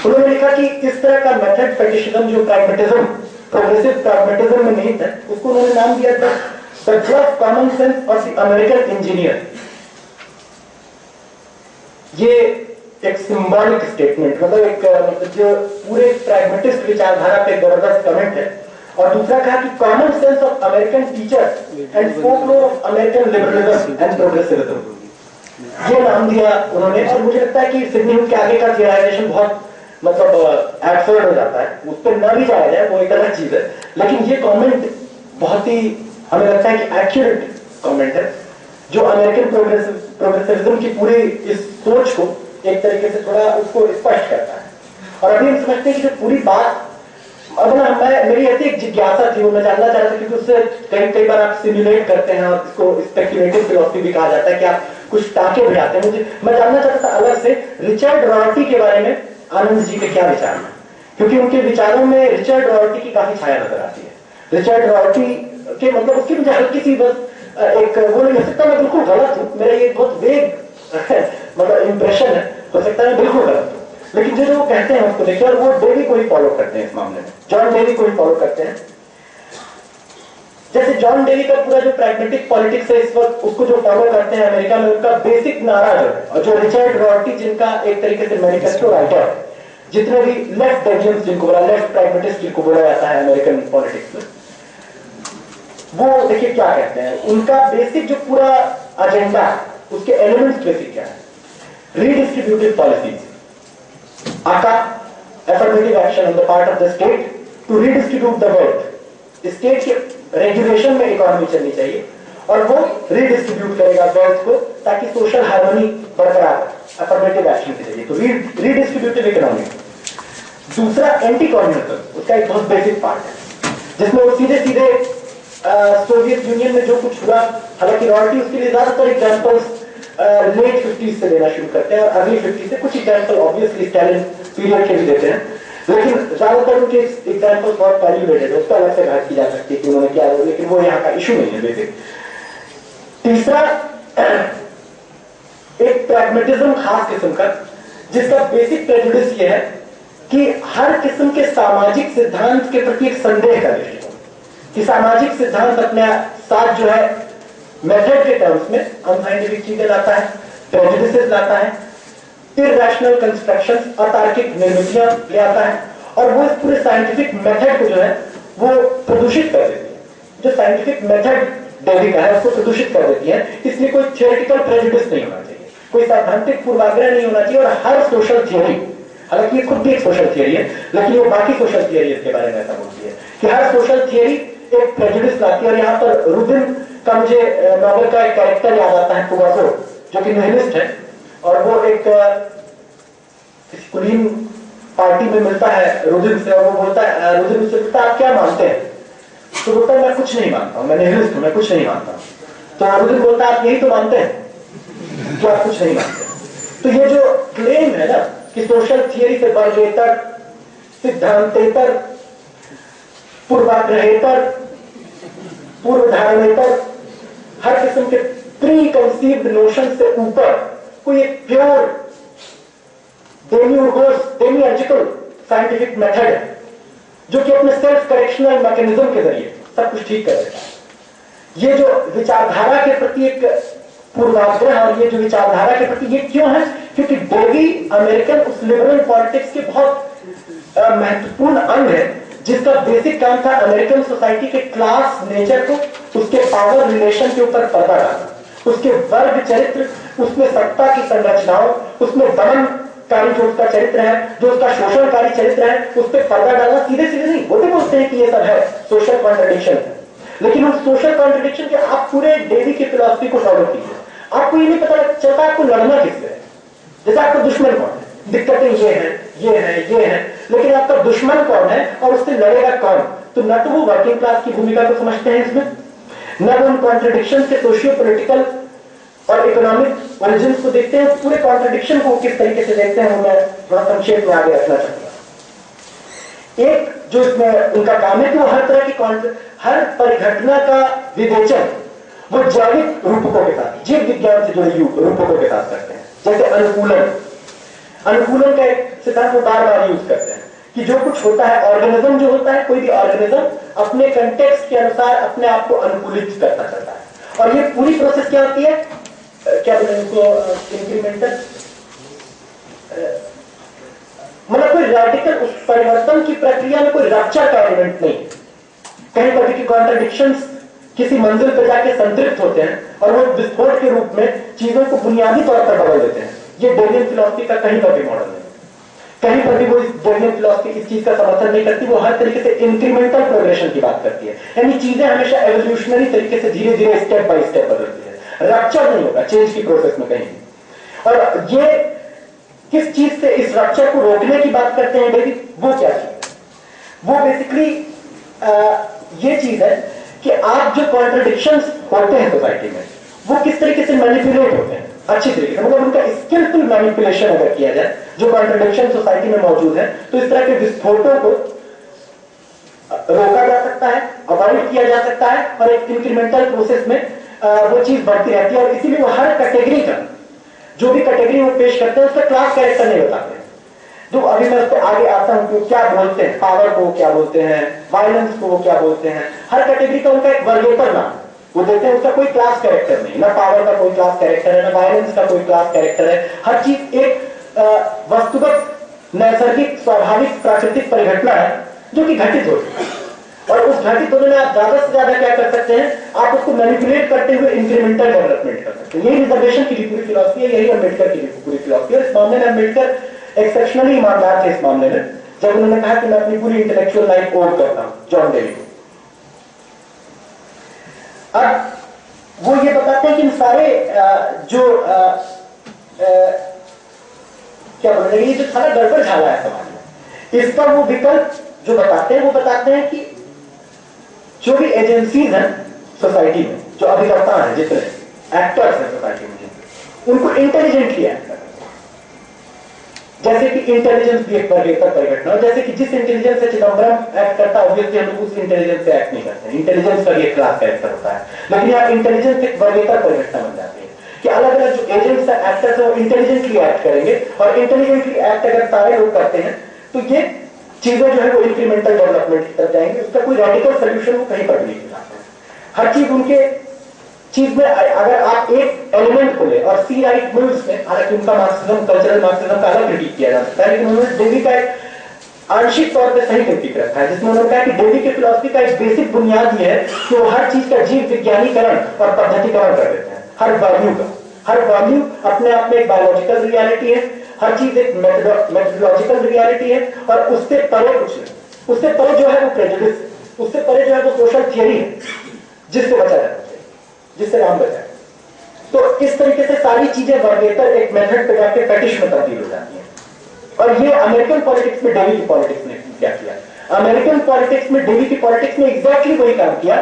उन्होंने लिखा कि इस तरह का मेथड फेटिशिज्म जो प्रैग्मेटिज्म, प्रोग्रेसिव प्रैग्मेटिज्म में नहीं था, उसको उन्होंने नाम दिया था the just common sense of the American engineer. ये एक सिंबॉलिक स्टेटमेंट, मतलब एक जो पूरे प्रैग्मेटिस्ट विचारधारा पे जबरदस्त कमेंट है। और दूसरा कहा कि common sense of American teachers and folklore of American liberalism and progressivism, ये नाम दिया उन्होंने। और मुझे लगता है कि सिडनी हुक के आगे का थियराइजेशन बहुत मतलब एब्सर्ड हो जाता है, उस पर न भी जाया जाए वो एक अलग चीज है, लेकिन ये कमेंट बहुत ही हमें लगता है कि एक्यूरेट कमेंट है, जो अमेरिकन प्रोग्रेसिविज्म की पूरी इस सोच को एक तरीके से थोड़ा उसको स्पष्ट करता है। और अभी हम समझते हैं कि जो पूरी बात, अब ना मेरी ऐसी एक जिज्ञासा थी, वो मैं जानना चाह रहा था, क्योंकि उससे कई बार आप सिमुलेट करते हैं और इसको स्पेक्युलेटिव फिलॉसफी भी कहा जाता है कि आप कुछ टाके भिड़ाते हैं। मैं जानना चाहता था अलग से रिचर्ड रॉयल्टी के बारे में आनंद जी के क्या विचार हैं, क्योंकि उनके विचारों में रिचर्ड रॉयल्टी की काफी छाया नजर आती है। रिचर्ड रॉयल्टी के मतलब उसकी मुझे हल्की सी बस एक वो नहीं हो सकता मैं बिल्कुल गलत हूं, मेरा ये बहुत वेग मतलब इंप्रेशन है, हो सकता है मैं बिल्कुल गलत हूं, लेकिन जो वो कहते हैं उसको देखिए, और वो डेवी को ही फॉलो करते हैं इस मामले में, जॉन डेवी को ही फॉलो करते हैं। जैसे जॉन डेवी का पूरा जो प्रैग्मेटिक पॉलिटिक्स है इस वक्त, उसको जो फॉलो करते हैं अमेरिका में, उनका बेसिक नारा जो है, और जो रिचर्ड रॉयल्टी जिनका एक तरीके से मैनिफेस्टो राइटर है, जितने भी लेफ्ट डेवियंस जिनको बोला, लेफ्ट प्रैग्मेटिस्ट जिनको बोला जाता है अमेरिकन पॉलिटिक्स में, वो देखिए क्या कहते हैं। उनका बेसिक जो पूरा एजेंडा है, उसके एलिमेंट्स बेसिक क्या है, redistributive policies, ACA, affirmative action on the part of the state to redistribute the wealth, state के रेगुलेशन में इकोनॉमी चलनी चाहिए और वो रीडिस्ट्रीब्यूट करेगा वेल्थ को ताकि सोशल हार्मनी बरकरार रहे, अफर्मेटिव एक्शन के जरिए, तो रीडिस्ट्रीब्यूटिव इकोनॉमी। दूसरा एंटी कॉम्युनिज्म, उसका एक बहुत बेसिक पार्ट है जिसमें वो सीधे सीधे सोवियत यूनियन में जो कुछ हुआ, हालांकि रॉयल्टी उसके लिए ज्यादातर एग्जाम्पल्स लेट 50s से देना शुरू करते हैं और अर्ली 50s से, कुछ एग्जाम्पल ऑब्वियसली स्टालिन पीरियड के भी देते हैं, लेकिन ज्यादातर उनके एग्जाम्पल बहुत कैलकुलेटेड है, उसका अलग से बात की जा सकती है कि उन्होंने क्या, लेकिन वो यहाँ का इशू नहीं है बेसिक। तीसरा एक प्रैग्मेटिज्म खास किस्म का, जिसका बेसिक प्रेजुडिस ये है कि हर किस्म के सामाजिक सिद्धांत के प्रति एक संदेह का दृष्टिकोण, कि सामाजिक सिद्धांत अपने साथ जो है मेथड के टर्म्स में अनसाइंटिफिक चीजें लाता है, प्रेजुडिसेस लाता है, इरैशनल कंस्ट्रक्शंस, अतार्किक निर्मितियां ले आता है, और वो इस पूरे साइंटिफिक मेथड को जो है वो प्रदूषित कर देती है। जो साइंटिफिक मेथड डेवी का है उसको प्रदूषित कर देती है, इसलिए कोई थियोरेटिकल प्रेजुडिस नहीं होना चाहिए, कोई सैद्धांतिक पूर्वाग्रह नहीं होना चाहिए, और हर सोशल थियोरी, हालांकि ये खुद भी एक सोशल थियोरी है, लेकिन वो बाकी सोशल थियोरी इसके बारे में ऐसा बोलती है कि हर सोशल थियोरी एक प्रेजुडिस लाती है। और यहाँ पर रूबिन का मुझे नॉवेल का एक कैरेक्टर याद आता है, पुगासो, जो कि निहिलिस्ट है, और वो एक कुलीन पार्टी में मिलता है रूबिन से, और वो बोलता है, रूबिन से पूछता है आप क्या मानते हैं, तो बोलता है मैं कुछ नहीं मानता हूं, मैं निहिलिस्ट हूं, मैं कुछ नहीं मानता। तो रूबिन बोलता है आप यही तो मानते हैं कि आप कुछ नहीं मानते। तो ये जो क्लेम है ना कि सोशल थियरी से वर्गेतर, सिद्धांतेतर, पूर्वाग्रहेतर, पूर्वधारणेतर, हर किस्म के प्री कंसीव्ड नोशन से ऊपर कोई एक प्योर डेमियोर्जिकल साइंटिफिक मेथड है, जो कि अपने सेल्फ करेक्शनल मैकेनिज्म के जरिए सब कुछ ठीक कर देता है। ये जो विचारधारा के प्रति एक पूर्वाग्रह, और ये जो विचारधारा के प्रति ये क्यों है, क्योंकि डेवी अमेरिकन उस लिबरल पॉलिटिक्स के बहुत महत्वपूर्ण अंग है, जिसका बेसिक काम था अमेरिकन सोसाइटी के क्लास नेचर को, उसके पावर रिलेशन के ऊपर पर्दा डालना, उसके वर्ग चरित्र, उसमें सत्ता की संरचनाओं, उसमें दमनकारी जो उसका चरित्र है, जो उसका शोषणकारी चरित्र है, उस पर पर्दा डालना। सीधे सीधे नहीं, वो भी बोलते हैं कि ये सब है सोशल कॉन्ट्रडिक्शन, लेकिन उस सोशल कॉन्ट्रडिक्शन के आप पूरे डेवी की फिलॉसफी को फॉलो कीजिए, आपको ये नहीं पता चलता आपको लड़ना किससे है। जैसे आपका दुश्मन कौन है, दिक्कतें ये हैं, ये हैं, ये हैं, लेकिन आपका दुश्मन कौन है और उससे लड़ेगा कौन, तो न तो वो वर्किंग क्लास की भूमिका को समझते हैं इसमें, न वो उन कॉन्ट्रडिक्शन के सोशियो पॉलिटिकल और इकोनॉमिक ओरिजिन्स को देखते हैं, पूरे कॉन्ट्रडिक्शन को किस तरीके से देखते हैं वो मैं थोड़ा संक्षेप में आगे रखना चाहूंगा। एक जो इसमें उनका काम है कि वो हर तरह की हर परिघटना का विवेचन वो जैविक रूपकों के साथ, जीव विज्ञान से जुड़े रूपकों के साथ करते हैं। जैसे अनुकूलन का एक सिद्धांत वो बार बार यूज करते हैं कि जो कुछ होता है, ऑर्गेनिज्म जो होता है, कोई भी ऑर्गेनिज्म अपने कंटेक्स्ट के अनुसार अपने आप को अनुकूलित करता चलता है, और ये पूरी प्रोसेस क्या होती है, क्या बोले उनको, इंक्रीमेंटल, मतलब कोई रेडिकल उस परिवर्तन की प्रक्रिया में कोई रप्चर का एलिमेंट नहीं, कहीं पर भी कॉन्ट्रडिक्शंस किसी मंजिल पर जाके संतृप्त होते हैं और वो विस्फोट के रूप में चीजों को बुनियादी तौर पर बदल देते हैं। ये डेवियन फिलॉसफी का कहीं पर भी मॉडल है, कहीं पर भी वो इस डेवियन फिलॉसफी इस चीज का समर्थन नहीं करती, वो हर तरीके से इंक्रीमेंटल प्रोग्रेशन की बात करती है, यानी चीजें हमेशा एवोल्यूशनरी तरीके से धीरे धीरे स्टेप बाय स्टेप बदलती है, रप्चर नहीं होगा चेंज की प्रोसेस में कहीं। और ये किस चीज से इस रप्चर को रोकने की बात करते हैं डेवी, वो क्या चीज, वो बेसिकली ये चीज है कि आप जो कॉन्ट्रडिक्शंस होते हैं सोसाइटी में वो किस तरीके से मैनिपुलेट होते हैं अच्छी तरीके से, मतलब उनका स्किलफुल मैनिपुलेशन अगर किया जाए, जो कॉन्ट्रडिक्शन सोसाइटी में मौजूद है, तो इस तरह के विस्फोटों को रोका जा सकता है, अवॉइड किया जा सकता है, और एक इंक्रीमेंटल प्रोसेस में वो चीज बढ़ती रहती है। और इसीलिए वो हर कैटेगरी का, जो भी कैटेगरी वो पेश करते हैं, उसका क्लास कैरेक्टर नहीं बताते। जो अभी मैं उस पर आगे आता हूं कि क्या बोलते हैं, पावर को क्या बोलते हैं, वायलेंस को क्या बोलते हैं, हर कैटेगरी का उनका एक वर्गीकरण नाम वो देते हैं, उसका कोई क्लास कैरेक्टर नहीं, ना पावर का कोई क्लास कैरेक्टर है, ना वायलेंस का कोई क्लास कैरेक्टर है। हर चीज एक वस्तुगत नैसर्गिक स्वाभाविक प्राकृतिक परिघटना है जो कि घटित होती है, और उस घटित होने में आप ज्यादा से ज्यादा क्या कर सकते हैं, आप उसको मैनिपुलेट करते हुए इंक्रीमेंटल डेवलपमेंट कर सकते हैं। यही रिजर्वेशन की पूरी फिलॉसफी है, यही अम्बेडकर की पूरी फिलॉसफी है। इस मामले में अम्बेडकर एक्सेप्शनली ईमानदार थे इस मामले में, जब उन्होंने कहा कि मैं अपनी पूरी इंटेलेक्चुअल लाइफ ओव करता हूं जॉन डेवी को। अब वो ये बताते हैं कि इन सारे क्या बोलेंगे, ये जो सारा गड़बड़ झाला है समाज में, इसका वो विकल्प जो बताते हैं, वो बताते हैं कि जो भी एजेंसीज हैं सोसाइटी में, जो अभिकर्ता हैं, जितने एक्टर्स हैं सोसाइटी में, उनको इंटेलिजेंटली एक्ट करना, जैसे कि इंटेलिजेंस भी एक वर्गीकृत परिघटना, जैसे कि जिस इंटेलिजेंस से चिदंबरम एक्ट करता है ऑब्वियसली हम लोग उस इंटेलिजेंस से एक्ट नहीं करते हैं, इंटेलिजेंस का भी एक क्लास कैरेक्टर होता है, लेकिन यहाँ इंटेलिजेंस एक वर्गीकृत परिघटना बन जाती है कि अलग अलग जो एजेंट्स हैं, एक्टर्स हैं, वो इंटेलिजेंटली एक्ट करेंगे, और इंटेलिजेंटली एक्ट अगर सारे लोग करते हैं तो ये चीजें जो है वो इंक्रीमेंटल डेवलपमेंट की तरफ जाएंगे, उसका कोई रेडिकल सोल्यूशन वो कहीं पर भी नहीं लाते हैं। हर चीज उनके चीज में अगर आप एक एलिमेंट को ले, और सी राइट मिल्स में, हालांकि उनका मार्क्सिज्म, कल्चरल मार्क्सिज्म का अलग क्रिटिक किया जा सकता है, लेकिन उन्होंने डेवी का एक आंशिक तौर पर सही क्रिटिक रखा है, जिसमें उन्होंने कहा कि डेवी की फिलॉसफी का एक बेसिक बुनियाद यह है कि वो हर चीज का जीव विज्ञानीकरण और पद्धतिकरण कर देते हैं। हर वैल्यू अपने आप में एक बायोलॉजिकल रियलिटी है, हर चीज एक मेथोडोलॉजिकल रियलिटी है, और उससे परे कुछ नहीं, उससे परे जो है वो प्रेजुडिस, उससे परे जो है वो सोशल थियरी है, जिससे बचा जाना चाहिए, जिससे नाम बचाए। तो इस तरीके से सारी चीजें वर्गेतर एक मेथड पे जाके फेटिश में तब्दील हो जाती हैं। और ये अमेरिकन पॉलिटिक्स में डेवी की पॉलिटिक्स ने क्या किया, अमेरिकन पॉलिटिक्स में डेवी की पॉलिटिक्स ने एग्जैक्टली वही काम किया।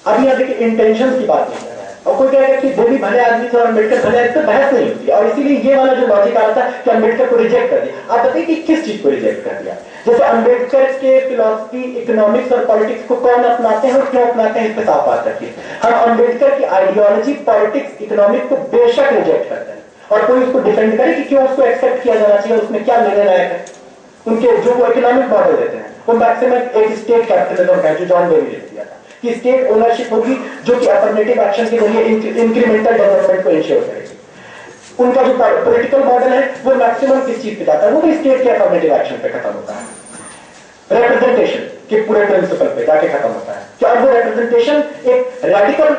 अभी यहां देखिए इंटेंशन की बात नहीं कर रहा है, और कोई कहेगा कि डेवी भले आदमी थे और अम्बेडकर भले, इस पर बहस नहीं होती, और इसीलिए ये वाला जो लॉजिक आ रहा था कि अम्बेडकर को रिजेक्ट कर दिया। आप बताइए कि किस चीज को रिजेक्ट कर दिया? जैसे अम्बेडकर के फिलॉसफी, इकोनॉमिक्स और पॉलिटिक्स को कौन अपनाते हैं और क्यों अपनाते हैं, इस पर साफ बात रखिए। हम अम्बेडकर की आइडियोलॉजी, पॉलिटिक्स, इकोनॉमिक्स को बेशक रिजेक्ट करते हैं, और कोई उसको डिफेंड करे कि क्यों उसको एक्सेप्ट किया जाना चाहिए, उसमें क्या लेने लायक है। उनके जो वो इकोनॉमिक मॉडल देते हैं वो मैक्सिमम एक स्टेट कैपिटलिज्म का, जो जॉन डेवी ने दिया था कि स्टेट ओनरशिप होगी जो कि अफर्मेटिव एक्शन के जरिए इंक्रीमेंटल डेवलपमेंट को इंश्योर करेगी। उनका जो पॉलिटिकल मॉडल है वो मैक्सिमम किस चीज पे जाता है, वो भी स्टेट के अफर्मेटिव एक्शन पे खत्म होता है, रिप्रेजेंटेशन के पूरे प्रिंसिपल पे जाके खत्म होता है। तो अब वो रिप्रेजेंटेशन एक रेडिकल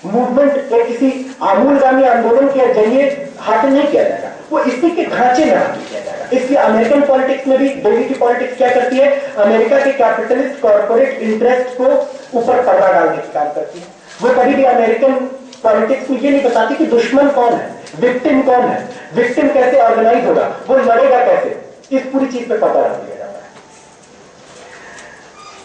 मूवमेंट या किसी आमूलगामी आंदोलन के जरिए हासिल नहीं किया जाएगा, वो इसी के ढांचे में हासिल किया जाएगा। इसलिए अमेरिकन पॉलिटिक्स में भी डेवी की पॉलिटिक्स क्या करती है, अमेरिका के कैपिटलिस्ट कॉर्पोरेट इंटरेस्ट को ऊपर पर्दा डालने का काम करती है। वो कभी भी अमेरिकन पॉलिटिक्स में ये नहीं बताती कि दुश्मन कौन है, विक्टिम कौन है, विक्टिम कैसे ऑर्गेनाइज होगा, वो लड़ेगा कैसे, इस पूरी चीज पे पर्दा डाल दिया जाता है।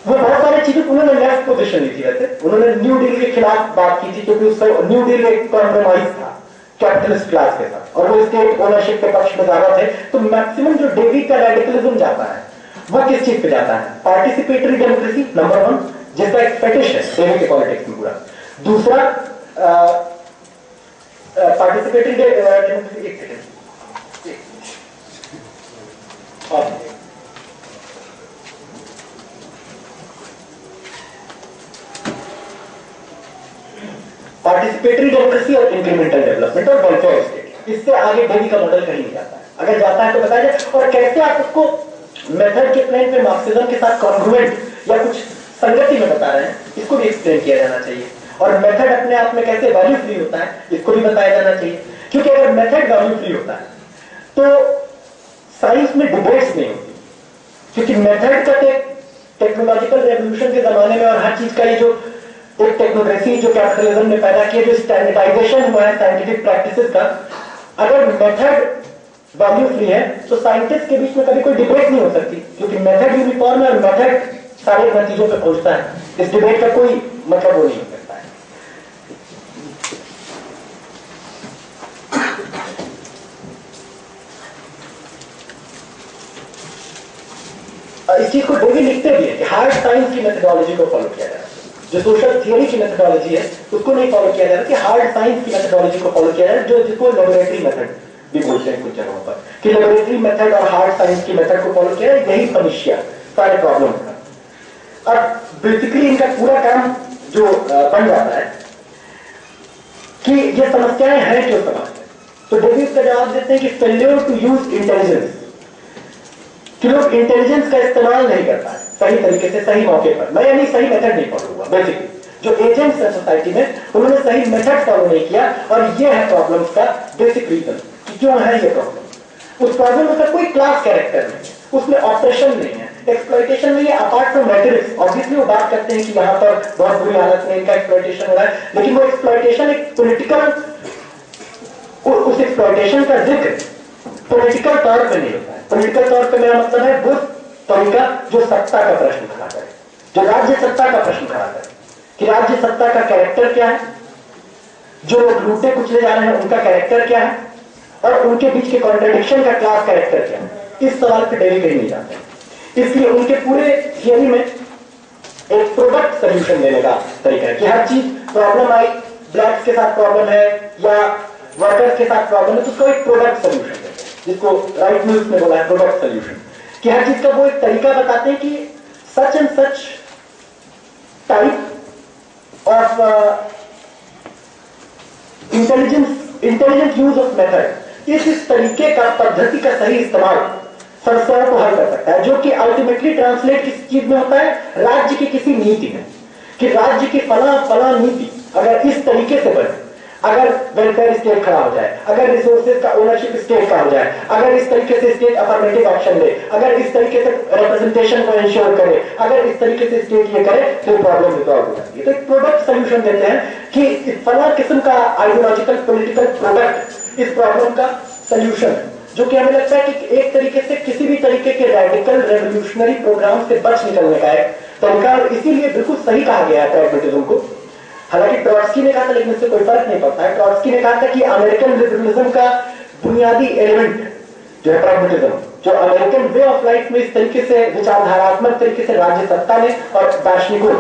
वो बहुत सारी चीजें उन्होंने लेफ्ट पोजिशन ली थी, वैसे उन्होंने न्यू डील के खिलाफ बात की थी, क्योंकि उसका न्यू डील एक कॉम्प्रोमाइज था कैपिटलिस्ट क्लास के साथ, और वो स्टेट ओनरशिप के पक्ष में ज्यादा थे। तो मैक्सिमम जो डेवी का रेडिकलिज्म जाता है वो किस चीज पे जाता है, पार्टिसिपेटरी डेमोक्रेसी नंबर 1, जिसका एक फेटिश है डेवी के पॉलिटिक्स में पूरा। दूसरा पार्टिसिपेटरी डेमोक्रेसी, एक सेकेंड, पार्टिसिपेटरी डेमोक्रेसी और इंक्रीमेंटल डेवलपमेंट और वेलफेयर स्टेट, इससे आगे डेवी का मॉडल कहीं नहीं जाता है। अगर जाता है तो बताया जाए, और कैसे आप उसको मेथड के प्लेन पे मार्क्सिज्म के साथ कॉन्ग्रुएंट या कुछ संगति में बता रहे हैं, इसको भी एक्सप्लेन किया जाना चाहिए। और मेथड अपने आप में कैसे वैल्यू फ्री होता है, इसको भी बताया जाना चाहिए, क्योंकि अगर मेथड वैल्यू फ्री होता है तो साइंस में डिबेट्स नहीं होती, क्योंकि मेथड का टेक्नोलॉजिकल रेवोल्यूशन के जमाने में और हर चीज का ये जो एक टेक्नोक्रेसी जो कैपिटलिज्म ने पैदा किया, जो स्टैंडर्डाइजेशन हुआ है साइंटिफिक प्रैक्टिसेस का, अगर मेथड वैल्यू फ्री है तो साइंटिस्ट के बीच में कभी कोई डिबेट नहीं हो सकती, क्योंकि मेथड यूनिफॉर्म है और मेथड सारे नतीजों पे पहुंचता है। इस डिबेट का कोई मतलब वो नहीं हो सकता है। इस चीज को डेवी लिखते भी है कि हार्ड साइंस की मेथोडोलॉजी को फॉलो किया जाए, जो सोशल थियरी की मेथोडोलॉजी है उसको नहीं फॉलो किया जा रहा, कि हार्ड साइंस की मेथोडोलॉजी को फॉलो किया जा रहा, जो जिसको लेबोरेटरी मेथड भी बोलते हैं कुछ जगहों पर, कि लेबोरेटरी मेथड और हार्ड साइंस की मेथड को फॉलो किया, यही समस्या सारे प्रॉब्लम का। अब बेसिकली इनका पूरा काम जो बन जाता है कि ये समस्याएं हैं क्यों समाज में, तो डेवी इसका जवाब देते हैं कि फेल्योर टू यूज इंटेलिजेंस, कि लोग इंटेलिजेंस का इस्तेमाल नहीं कर पाए सही तरीके से सही मौके पर। मैं यानी सही मेथड नहीं फॉलो हुआ, बेसिकली जो एजेंट्स है सोसाइटी में उन्होंने सही मेथड फॉलो नहीं किया, और ये है प्रॉब्लम्स का बेसिक रीजन कि क्यों है ये प्रॉब्लम। उस प्रॉब्लम में कोई क्लास कैरेक्टर नहीं है, उसमें ऑपरेशन नहीं है, एक्सप्लॉइटेशन नहीं है, अपार्ट फ्रॉम रेटरिक्स। ऑब्वियसली वो बात करते हैं कि यहाँ पर बहुत बुरी हालत में इनका एक्सप्लॉइटेशन हो रहा है, लेकिन वो एक्सप्लॉइटेशन एक पॉलिटिकल, उस एक्सप्लॉइटेशन का जिक्र पॉलिटिकल तौर पे नहीं होता है। पॉलिटिकल तौर पे मेरा मतलब है वो तरीका जो सत्ता का प्रश्न खड़ा करे, जो राज्य सत्ता का प्रश्न खड़ा करे कि राज्य सत्ता का कैरेक्टर क्या है, जो लोग लूटे कुचले जा रहे हैं उनका कैरेक्टर क्या है, और उनके बीच के कॉन्ट्रडिक्शन का क्लास कैरेक्टर क्या है, इस सवाल पे डेली कहीं नहीं जाते। इसलिए उनके पूरे थियरी में एक प्रोडक्ट सोल्यूशन देने का तरीका है कि हर चीज प्रॉब्लम आई, ब्लैक्स के साथ प्रॉब्लम है या वर्कर्स के साथ प्रॉब्लम है, तो उसको एक प्रोडक्ट सोल्यूशन देते हैं, जिसको राइट न्यूज में बोला है प्रोडक्ट सोल्यूशन, कि हर चीज का वो एक तरीका बताते हैं कि such and such type of intelligent use of method, इस तरीके का पद्धति का सही इस्तेमाल समस्याओं को हल कर सकता है, जो कि अल्टीमेटली ट्रांसलेट किस चीज में होता है, राज्य की किसी नीति में, कि राज्य की फला नीति अगर इस तरीके से बने, अगर वेलफेयर स्टेट खड़ा हो जाए, अगर रिसोर्सेज का ओनरशिप स्टेट का हो जाए, अगर इस तरीके से स्टेट अफर्मेटिव एक्शन ले, अगर इस तरीके से रिप्रेजेंटेशन को इंश्योर करे, अगर इस तरीके से स्टेट ये करे, तो प्रॉब्लम रिजॉल्व हो जाती है। तो एक प्रोडक्ट सोल्यूशन देते हैं कि फला किस्म का आइडियोलॉजिकल पॉलिटिकल प्रोडक्ट इस प्रॉब्लम का सोल्यूशन है, जो कि हमें लगता है कि एक तरीके से किसी भी तरीके के रेडिकल रेवोल्यूशनरी प्रोग्राम से बच निकलने का एक तरीका, और इसीलिए बिल्कुल सही कहा गया है प्रैग्मेटिज्म को। हालांकि ट्रॉट्स्की ने कहा था, लेकिन इससे कोई फर्क नहीं पड़ता है। ट्रॉट्स्की ने कहा था कि अमेरिकन लिबरलिज्म का बुनियादी एलिमेंट जो है प्रैग्मेटिज्म, जो अमेरिकन वे ऑफ लाइफ में इस तरीके से विचारधारात्मक तरीके से राज्य सत्ता ने और दार्शनिकों ने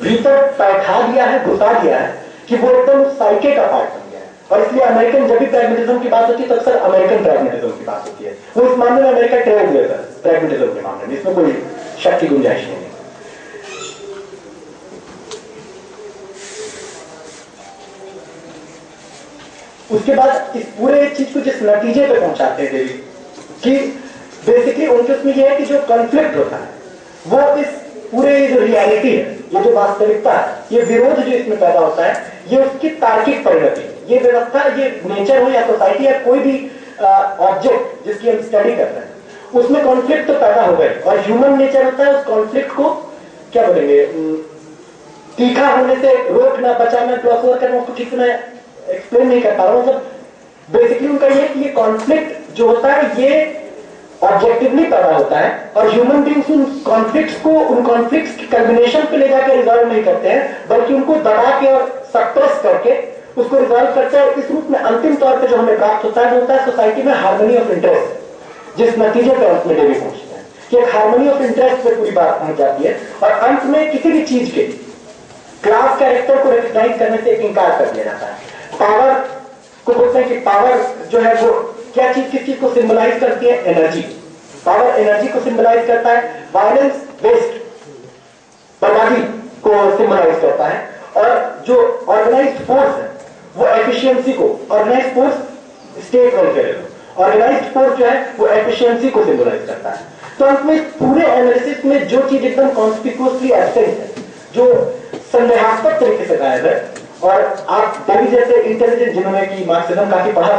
भीतर बैठा दिया है, घुसा दिया है, कि वो एकदम साइके का पार्ट बन गया है। और इसलिए अमेरिकन जब भी प्रैग्मेटिज्म की बात होती है तो अक्सर अमेरिकन प्रैग्मेटिज्म की बात होती है। वो इस मामले में अमेरिका ट्रेल ब्लेजर प्रैग्मेटिज्म के मामले में, इसमें कोई शक की गुंजाइश नहीं है। उसके बाद इस पूरे चीज को जिस नतीजे पे पहुंचाते हैं कि बेसिकली उनके उसमें यह है कि जो कॉन्फ्लिक्ट होता है वो इस पूरे जो रियलिटी है, ये जो वास्तविकता है, ये विरोध जो इसमें पैदा होता है, ये उसकी तार्किक परिणति, ये व्यवस्था, ये नेचर हो या सोसाइटी या कोई भी ऑब्जेक्ट जिसकी हम स्टडी कर रहे हैं, उसमें कॉन्फ्लिक्ट तो पैदा हो गए, और ह्यूमन नेचर होता है उस कॉन्फ्लिक्ट को क्या बोलेंगे, तीखा होने से रोकना, बचाना, क्रॉस ओवर करना, उसको ठीक से मैं एक्सप्लेन नहीं कर पा रहा हूं। मतलब बेसिकली उनका ये कॉन्फ्लिक्ट जो होता है ये ऑब्जेक्टिवली पैदा होता है, और ह्यूमन बीइंग्स उन कॉन्फ्लिक्ट्स को, उन कॉन्फ्लिक्ट्स की कल्मिनेशन पे ले जाकर रिजॉल्व नहीं करते हैं, बल्कि उनको दबा के और सप्रेस करके उसको रिजॉल्व करते हैं। इस रूप में अंतिम तौर पे जो हमें प्राप्त होता है वो होता है सोसाइटी में हार्मनी ऑफ इंटरेस्ट, जिस नतीजे पे अंत में डेवी पहुंचते हैं कि एक हार्मनी ऑफ इंटरेस्ट पे पूरी बात पहुंच जाती है, और अंत में किसी भी चीज के क्लास कैरेक्टर को रिकॉग्नाइज करने से एक इनकार कर दिया जाता है। पावर को बोलते हैं कि पावर जो है वो क्या चीज किस चीज को सिंबलाइज करती है, एनर्जी। पावर एनर्जी को सिंबलाइज करता है, वायलेंस बेस्ड बर्बादी को सिंबलाइज करता है, और जो ऑर्गेनाइज्ड फोर्स है वो एफिशिएंसी को, organised force state welfare, organised force जो है वो एफिशिएंसी को सिंबलाइज करता है। तो अंत में पूरे एनालिसिस में जो चीज एकदम कॉन्स्पिक्यूअसली एब्सेंट है, जो संदेहास्पद तरीके से गायब है, और आप डेवी जैसे इंटेलिजेंट जिन्होंने की मार्क्सिज्म काफी पढ़ा,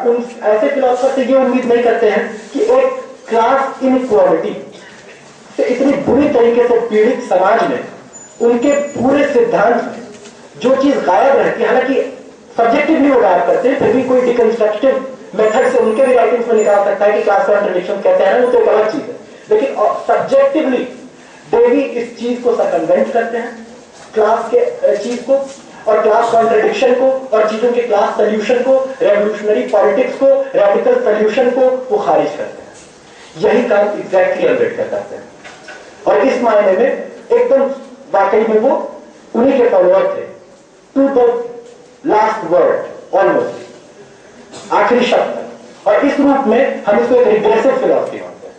उन ऐसे फिलोसफर से ये उम्मीद नहीं करते हैं कि एक क्लास इनइक्वालिटी से इतनी बुरी तरीके से पीड़ित समाज में उनके पूरे सिद्धांत में जो चीज गायब रहती है, हालांकि सब्जेक्टिवली वो गायब करते हैं, फिर भी कोई डिकंस्ट्रक्टिव मेथड से उनके भी राइटिंग्स में निकाल सकता है कि क्लास कॉन्ट्रडिक्शन कहते हैं, वो तो एक अलग चीज है, लेकिन सब्जेक्टिवली डेवी इस चीज को सर्कमवेंट करते हैं, क्लास के चीज को और क्लास कॉन्ट्रडिक्शन को और चीजों के क्लास सोल्यूशन को, रेवोल्यूशनरी पॉलिटिक्स को, रेडिकल सोल्यूशन को वो खारिज करते हैं। यही काम एग्जैक्टली अम्बेडकर करते हैं, और इस मायने में एकदम वाकई में वो उन्हीं के फॉलोअर थे, to the last word, almost आखिरी शब्द। और इस रूप में हम इसको एक रिग्रेसिव फिलॉसफी मानते हैं,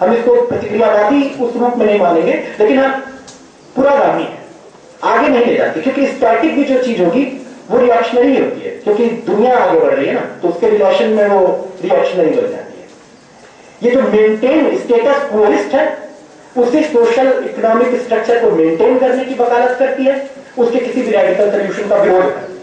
हम इसको प्रतिक्रियावादी उस रूप में नहीं मानेंगे, लेकिन हम पुरागामी है, आगे नहीं ले जाती, क्योंकि स्टैटिक भी जो चीज होगी वो रिएक्शनरी होती है, क्योंकि दुनिया आगे बढ़ रही है ना, तो उसके रिलेशन में वो रिएक्शनरी बन जाती है। ये जो मेंटेन स्टेटस क्वोइस्ट है, उसी सोशल इकोनॉमिक स्ट्रक्चर को मेंटेन करने की वकालत करती है, उसके किसी भी रेडिकल सोल्यूशन का विरोध करती है।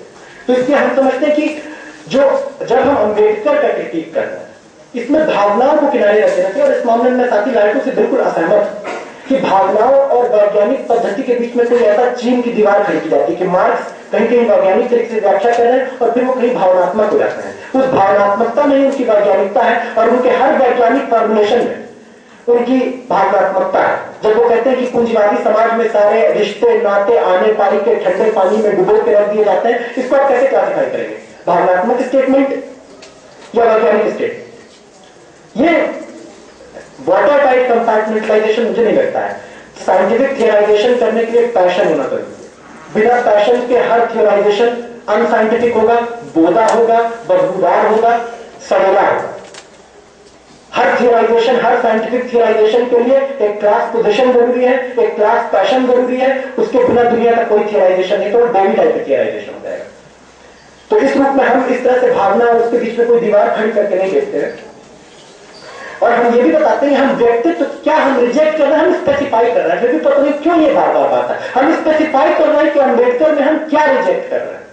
तो इसलिए हम समझते हैं कि जब हम अम्बेडकर का क्रिटिक कर रहे हैं, इसमें भावनाओं को किनारे रख देना चाहिए, और इस मामले में साथी लाइटों से बिल्कुल असहमत कि भावनाओं और वैज्ञानिक पद्धति के बीच में कोई ऐसा चीन की दीवार खड़ी की जाती है कि मार्क्स कहीं कहीं वैज्ञानिक तरीके से व्याख्या कर रहे हैं और फिर वो कहीं भावनात्मक हो जाते हैं। उस भावनात्मकता में ही उनकी वैज्ञानिकता है, और उनके हर वैज्ञानिक फॉर्मुलेशन में उनकी भावनात्मकता है। जब वो कहते हैं कि पूंजीवादी समाज में सारे रिश्ते नाते आने पानी के ठंडे पानी में डुबो के रख दिए जाते हैं, इसको आप कैसे क्लासिफाई करेंगे? भावनात्मक स्टेटमेंट या वैज्ञानिक स्टेटमेंट? ये वाटर टाइप कंपार्टमेंटलाइजेशन मुझे नहीं लगता है। साइंटिफिक थियराइजेशन करने के लिए पैशन होना जरूरी है। बिना पैशन के हर थियराइजेशन अनसाइंटिफिक होगा, बोधा होगा, बदबूदार होगा, सड़ेला होगा। हर थियराइजेशन, हर साइंटिफिक थियराइजेशन के लिए एक क्लास पोजीशन जरूरी है, एक क्लास पैशन जरूरी है। उसके बिना दुनिया का कोई थियराइजेशन नहीं, तो डेवी टाइप का थियराइजेशन हो जाएगा। तो इस रूप में हम इस तरह से भावना और उसके बीच में कोई दीवार खड़ी करके नहीं देखते हैं। और हम ये भी बताते हैं हम व्यक्तित्व तो क्या हम रिजेक्ट कर रहे हैं, हम स्पेसिफाई कर रहे हैं, फिर भी पता नहीं क्यों ये बार बार बात है। हम स्पेसिफाई कर रहे हैं कि अम्बेडकर में हम क्या रिजेक्ट कर रहे हैं।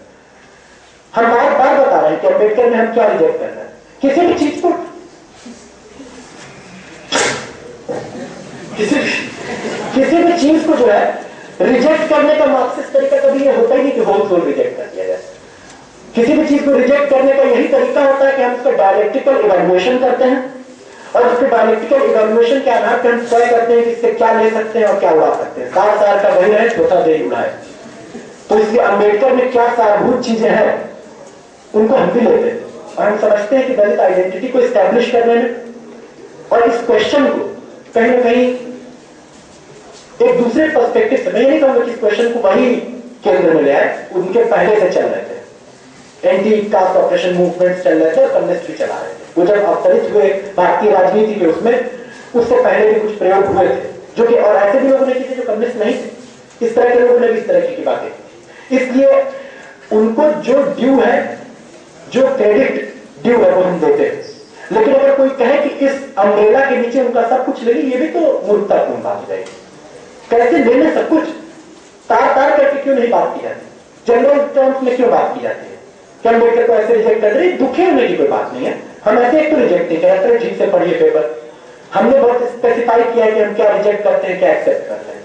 हम बार बार बता रहे हैं कि अम्बेडकर में हम क्या रिजेक्ट कर रहे हैं। किसी भी चीज को, किसी भी चीज को जो है रिजेक्ट करने का मार्क्सिस्ट तरीका कभी ये होता ही नहीं कि होल सोल रिजेक्ट कर दिया जाए। किसी भी चीज को रिजेक्ट करने का यही तरीका होता है कि हम उसका डायलेक्टिकल इवैल्यूएशन करते हैं और उसके डायलेक्टिकल इवैल्यूएशन के आधार पर हम तय करते हैं कि इससे क्या ले सकते हैं और क्या उड़ा सकते हैं। सार सार का वही है, छोटा दे उड़ाए। तो इसलिए अम्बेडकर में क्या सारभूत चीजें हैं उनको हम भी लेते हैं और हम समझते हैं कि दलित आइडेंटिटी को स्टैब्लिश करने में और इस क्वेश्चन को कहीं ना कहीं एक दूसरे पर्सपेक्टिव से, मैं नहीं कहूंगा कि इस क्वेश्चन को वही केंद्र में ले आए, उनके पहले से चल रहे थे। एंटी कास्ट ऑपरेशन मूवमेंट चल रहे थे और कम्युनिस्ट भी चला रहे थे। वो जब अवतरित हुए भारतीय राजनीति के उसमें, उससे पहले भी कुछ प्रयोग हुए थे जो कि, और ऐसे भी लोगों ने किए जो कम्युनिस्ट नहीं थे। इस तरह के लोगों ने भी इस तरह की बातें की। इसलिए उनको जो ड्यू है, जो क्रेडिट ड्यू है वो हम देते हैं। लेकिन अगर कोई कहे कि इस अम्ब्रेला के नीचे उनका सब कुछ ले ली, ये भी तो मूर्खतापूर्ण बात हो जाएगी। कैसे लेना सब कुछ? तार तार करके क्यों नहीं बात की जाती? जनरल टर्म्स में क्यों बात की जाती है? क्या अम्बेडकर को ऐसे रिजेक्ट कर रहे? दुखी होने की कोई बात नहीं है। हम ऐसे एक तो रिजेक्ट नहीं करते, ठीक से पढ़िए पेपर। हमने बहुत स्पेसिफाई किया है कि हम क्या रिजेक्ट करते हैं, क्या एक्सेप्ट करते हैं।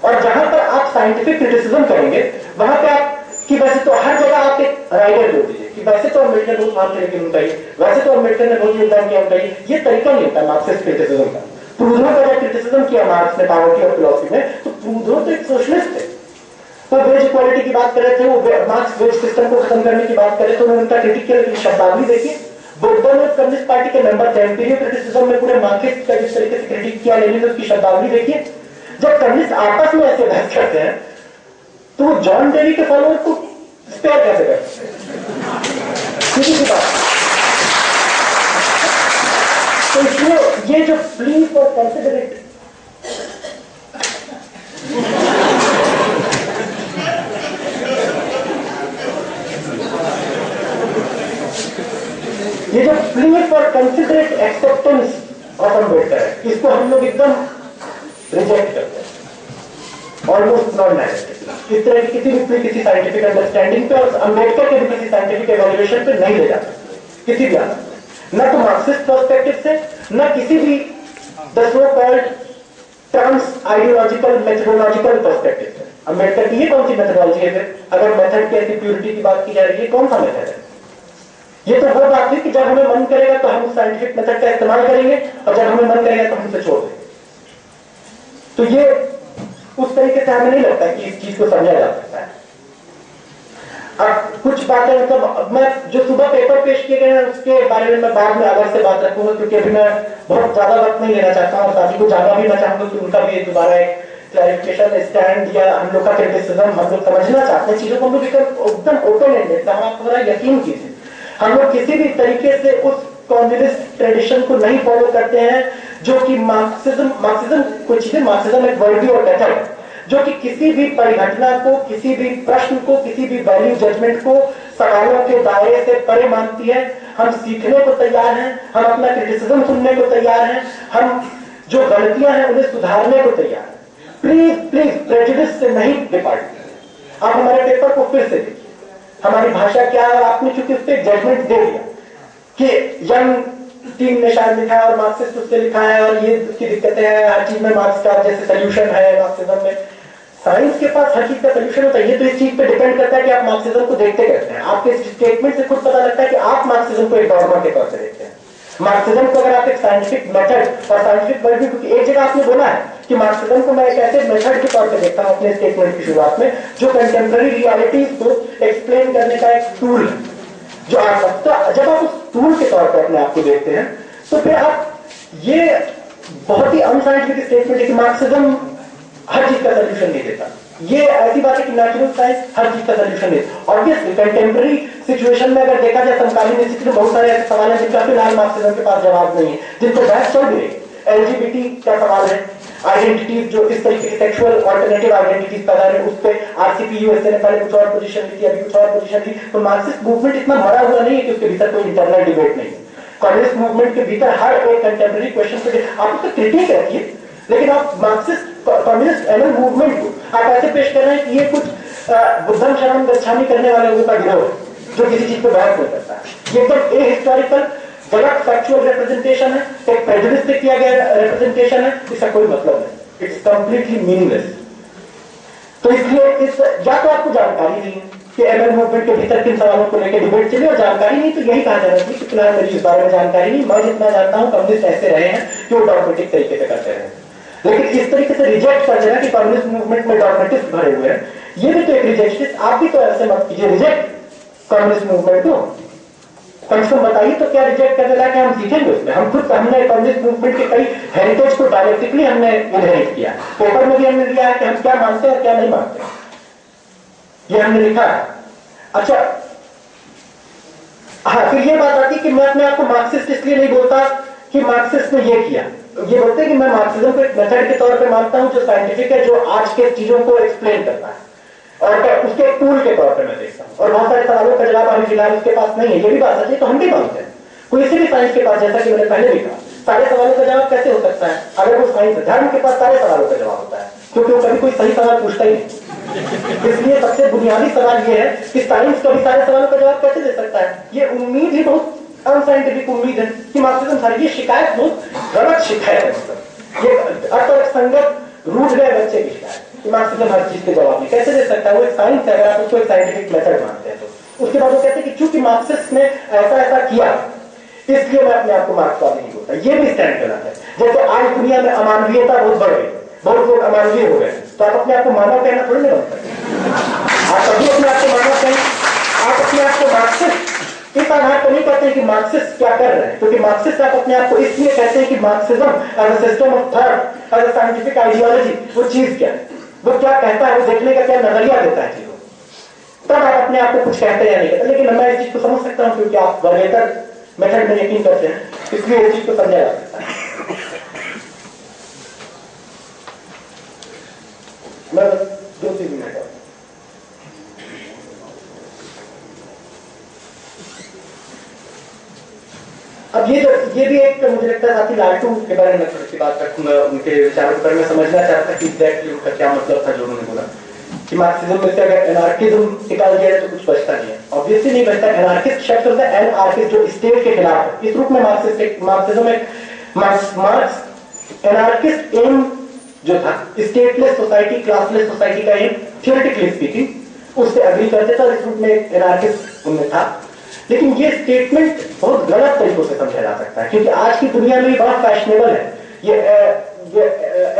और जहां पर आप साइंटिफिक क्रिटिसिज्म करेंगे वहां पे आप कि वैसे तो हर जगह आप एक राइडर दे दीजिए कि वैसे तो अम्बेडकर बहुत मानते हैं लेकिन उनका ही, वैसे तो अम्बेडकर ने बहुत योगदान किया उनका ही। ये तरीका नहीं होता मार्क्सिस्ट क्रिटिसिज्म का। प्रूधो का जब क्रिटिसिज्म किया मार्क्स ने पॉवर्टी और फिलॉसफी में, तो प्रूधो तो एक सोशलिस्ट थे। वो वेज इक्वालिटी की बात कर रहे थे, वो मार्क्स वेज सिस्टम को खत्म करने की बात कर रहे थे। उन्होंने उनका क्रिटिक किया, लेकिन शब्दावली देखिए। बुद्धा ने कम्युनिस्ट पार्टी के मेंबर थे, एम्पीरियल क्रिटिसिज्म में पूरे मार्क्सिस्ट का जिस तरीके से क्रिटिक किया लेनिन ने, उसकी शब्दावली देखिए। जब कम्युनिस्ट आपस में ऐसे बहस करते हैं तो वो जॉन डेवी के फॉलोअर को स्पेयर कैसे करते हैं? किसी की बात। तो इसलिए ये जो प्ली फॉर कंसिडरेट, ये जो plea for considerate acceptance of Ambedkar है, इसको हम लोग एकदम रिजेक्ट करते हैं, ऑलमोस्ट नॉन डायरेक्टली। इस तरह की किसी भी प्ली किसी साइंटिफिक अंडरस्टैंडिंग पे और अम्बेडकर के भी किसी साइंटिफिक एवेल्युएशन पे नहीं ले जाते किसी भी आधार, न तो मार्क्सिस्ट पर्सपेक्टिव से, न किसी भी the so called trans ideological methodological perspective से। अम्बेडकर की ये कौन सी मेथोडोलॉजी है? अगर मेथड की ऐसी प्योरिटी की बात की जा रही है, कौन सा मेथड है? ये तो वो बात है कि जब हमें मन करेगा तो हम साइंटिफिक मेथड का इस्तेमाल करेंगे और जब हमें मन करेगा तो हम उसे छोड़ देंगे। तो ये उस तरीके से हमें नहीं लगता कि इस चीज को समझा जा सकता है। अब कुछ बातें मतलब मैं जो सुबह पेपर पेश किए गए हैं उसके बारे में मैं बाद में अलग से बात रखूंगा, क्योंकि अभी मैं बहुत ज्यादा वक्त नहीं लेना चाहता हूँ और साथी को जाना भी मैं चाहूंगा कि उनका भी दोबारा एक क्लैरिफिकेशन स्टैंड या हम लोग का क्रिटिसिज्म हम लोग समझना चाहते हैं चीजों को। हम लोग एकदम ओपन एंडेड, आप थोड़ा यकीन कीजिए, हम लोग किसी भी तरीके से उस कम्युनिस्ट ट्रेडिशन को नहीं फॉलो करते हैं जो कि मार्क्सिज्म कुछ चीजें, मार्क्सिज्म एक वर्डी और मेथड है जो कि किसी भी परिघटना को, किसी भी प्रश्न को, किसी भी वैल्यू जजमेंट को सवालों के दायरे से परे मानती है। हम सीखने को तैयार हैं, हम अपना क्रिटिसिज्म सुनने को तैयार हैं, हम जो गलतियां हैं उन्हें सुधारने को तैयार हैं। प्लीज प्लीज प्रेजुडिस से नहीं डिपार्ट। आप हमारे पेपर को फिर से देखिए, हमारी भाषा क्या है, आपने चूंकि उस पर जजमेंट दे दिया कि यंग टीम ने शायद लिखा है और मार्क्सिस्ट उससे लिखा है और ये उसकी दिक्कतें हैं, हर चीज में मार्क्स का जैसे सोल्यूशन है मार्क्सिज्म में। साइंस के पास हर चीज का सोल्यूशन होता है। ये तो इस चीज पे डिपेंड करता है कि आप मार्क्सिज्म को देखते कैसे हैं। आपके स्टेटमेंट से खुद पता लगता है कि आप मार्क्सिज्म को एक डॉगमा के तौर से देखते हैं। मार्क्सिज्म को अगर आप एक साइंटिफिक मेथड और साइंटिफिक वर्ल्ड व्यू, क्योंकि एक जगह आपने बोला है कि मार्क्सिज्म को मैं एक ऐसे मेथड के तौर पे देखता हूं अपने स्टेटमेंट की शुरुआत में, जो कंटेम्प्रेरी रियलिटीज को एक्सप्लेन करने का एक टूल है जो आ सकता। जब आप उस टूल के तौर पे अपने आप को देखते हैं तो फिर आप ये बहुत ही अनसाइंटिफिक स्टेटमेंट है कि मार्क्सिज्म हर चीज का सोल्यूशन नहीं देता। ये ऐसी बात है कि नेचुरल साइंस हर चीज का सोल्यूशन है। ऑब्वियसली कंटेम्प्रेरी सिचुएशन में अगर देखा जाए समकालीन स्थिति में बहुत सारे ऐसे सवाल हैं जिनका फिलहाल मार्क्सिज्म के पास जवाब नहीं है, जिनको बहस चल रही है। एलजीबीटी का सवाल है, आइडेंटिटीज जो इस तरीके की सेक्सुअल ऑल्टरनेटिव आइडेंटिटीज पैदा है, उस पे आरसीपी यूएसए ने पहले कुछ और पोजीशन ली थी, अभी कुछ और पोजीशन ली। तो मार्क्सिस्ट मूवमेंट इतना मरा हुआ नहीं है कि उसके भीतर कोई इंटरनल डिबेट नहीं है। कम्युनिस्ट मूवमेंट के भीतर हर एक कंटेम्प्रेरी क्वेश्चन पे आप उसका क्रिटिक रखिए, लेकिन आप मार्क्सिस्ट कम्युनिस्ट एनल मूवमेंट को आप ऐसे पेश कर रहे हैं कि ये कुछ बुद्धम शरणम गच्छामि करने वाले लोगों का गिरोह है जो किसी चीज पे बहस नहीं करता है। ये एकदम ए हिस्टोरिकल गलत फैक्चुअल रिप्रेजेंटेशन है, एक प्रेजुडिस से किया गया रिप्रेजेंटेशन है, इसका कोई मतलब नहीं। It's completely meaningless. तो इसलिए इस या तो आपको जानकारी नहीं है कि एमएल मूवमेंट के भीतर किन सवालों को लेकर डिबेट चली, और जानकारी नहीं तो यही कहा जा रहा है कि फिलहाल मेरी इस बारे में जानकारी नहीं। मैं जितना जानता हूं कम्युनिस्ट ऐसे रहे हैं कि वो डॉगमेटिक तरीके से करते रहे, लेकिन इस तरीके से रिजेक्ट कर देना कि कम्युनिस्ट मूवमेंट में डॉगमेटिस्ट भरे हुए हैं, ये भी तो एक रिजेक्शन। आप भी तो ऐसे मत कीजिए रिजेक्ट कम्युनिस्ट मूवमेंट को। कम से कम बताइए तो क्या रिजेक्ट करने लायक हम सीखेंगे उसमें। हम खुद हमने कम्युनिस्ट मूवमेंट के कई हेरिटेज को डायरेक्टिकली हमने इनहेरिट किया, पेपर में भी हमने लिया है कि हम क्या मानते हैं और क्या नहीं मानते, ये हमने लिखा है। अच्छा हाँ, फिर ये बात आती है कि मैं अपने आप को मार्क्सिस्ट इसलिए नहीं बोलता कि मार्क्सिस्ट ने ये किया। ये बोलते हैं कि मैं मार्क्सिज्म को एक मेथड के तौर पे मानता हूं जो साइंटिफिक है, जो आज के चीजों को एक्सप्लेन करता है, और उसके एक टूल के तौर पे मैं देखता हूं। और बहुत सारे सवालों का जवाब अभी फिलहाल उसके पास नहीं है, ये भी बात सच है, तो हम भी मानते हैं। कोई किसी भी साइंस के पास, जैसा कि मैंने पहले भी कहा, सारे सवालों का जवाब कैसे हो सकता है? अगर वो साइंस है, धर्म के पास सारे सवालों का जवाब होता है, क्योंकि वो कभी कोई सही सवाल पूछता ही नहीं। इसलिए सबसे बुनियादी सवाल ये है कि साइंस कभी सारे सवालों का जवाब कैसे दे सकता है? ये उम्मीद ही बहुत अनसाइंटिफिक उम्मीद है कि मार्क्सिज्म सारी, ये शिकायत बहुत गलत शिकायत है। मतलब ये अतर्कसंगत रूठ गए बच्चे की शिकायत कि मार्क्सिज्म हर चीज के जवाब नहीं कैसे दे सकता है। वो एक साइंस है, अगर आप उसको एक साइंटिफिक मेथड मानते हैं तो। उसके बाद वो कहते हैं कि चूंकि मार्क्सिस्ट ने ऐसा ऐसा किया इसलिए मैं अपने आप को मार्क्सवादी नहीं बोलता। ये भी स्टैंड गलत है। जैसे आज दुनिया में अमानवीयता बहुत बढ़ गई, बहुत लोग अमानवीय हो गए, तो आप अपने आप को मानव कहना थोड़ी नहीं बनता। आप कभी अपने आप को मानव कहें, आप अपने आप को मार्क्सिस्ट इस आधार पर नहीं कहते हैं कि मार्क्सिस्ट क्या कर रहे हैं, क्योंकि मार्क्सिस्ट आप अपने आप को इसलिए कहते हैं कि Marxism as a system of thought, as a scientific ideology, वो चीज क्या है, वो क्या कहता है, वो देखने का क्या नजरिया देता है चीजों, तब आप अपने आप को कुछ कहते हैं या नहीं कहते। लेकिन मैं इस चीज को समझ सकता हूं क्योंकि आप वर्गेतर मेथड में यकीन करते हैं, इसलिए इस चीज को समझा जा सकता है। मैं 2-3 मिनट और अब ये भी एक मुझे लगता है साथी लालटू के बारे में थोड़ी सी बात रखूंगा, उनके विचारों पर मैं समझना चाहता कि एग्जैक्टली उनका क्या मतलब था जो उन्होंने बोला कि मार्क्सिज्म में से अगर एनार्किज्म निकाल दिया तो कुछ बचता नहीं है। ऑब्वियसली नहीं बचता। एनार्किस्ट शब्द होता है एनार्किस्ट, जो स्टेट के खिलाफ है। इस रूप में मार्क्सिज्म एक मार्क्स एनार्किस्ट एम जो था, स्टेटलेस सोसाइटी, क्लासलेस सोसाइटी का एम, थियोरेटिकली स्पीकिंग उससे अग्री करते थे और इस रूप में एनार्किस्ट उनमें था। लेकिन ये स्टेटमेंट बहुत गलत तरीकों से समझा जा सकता है, क्योंकि आज की दुनिया में बड़ा फैशनेबल है ये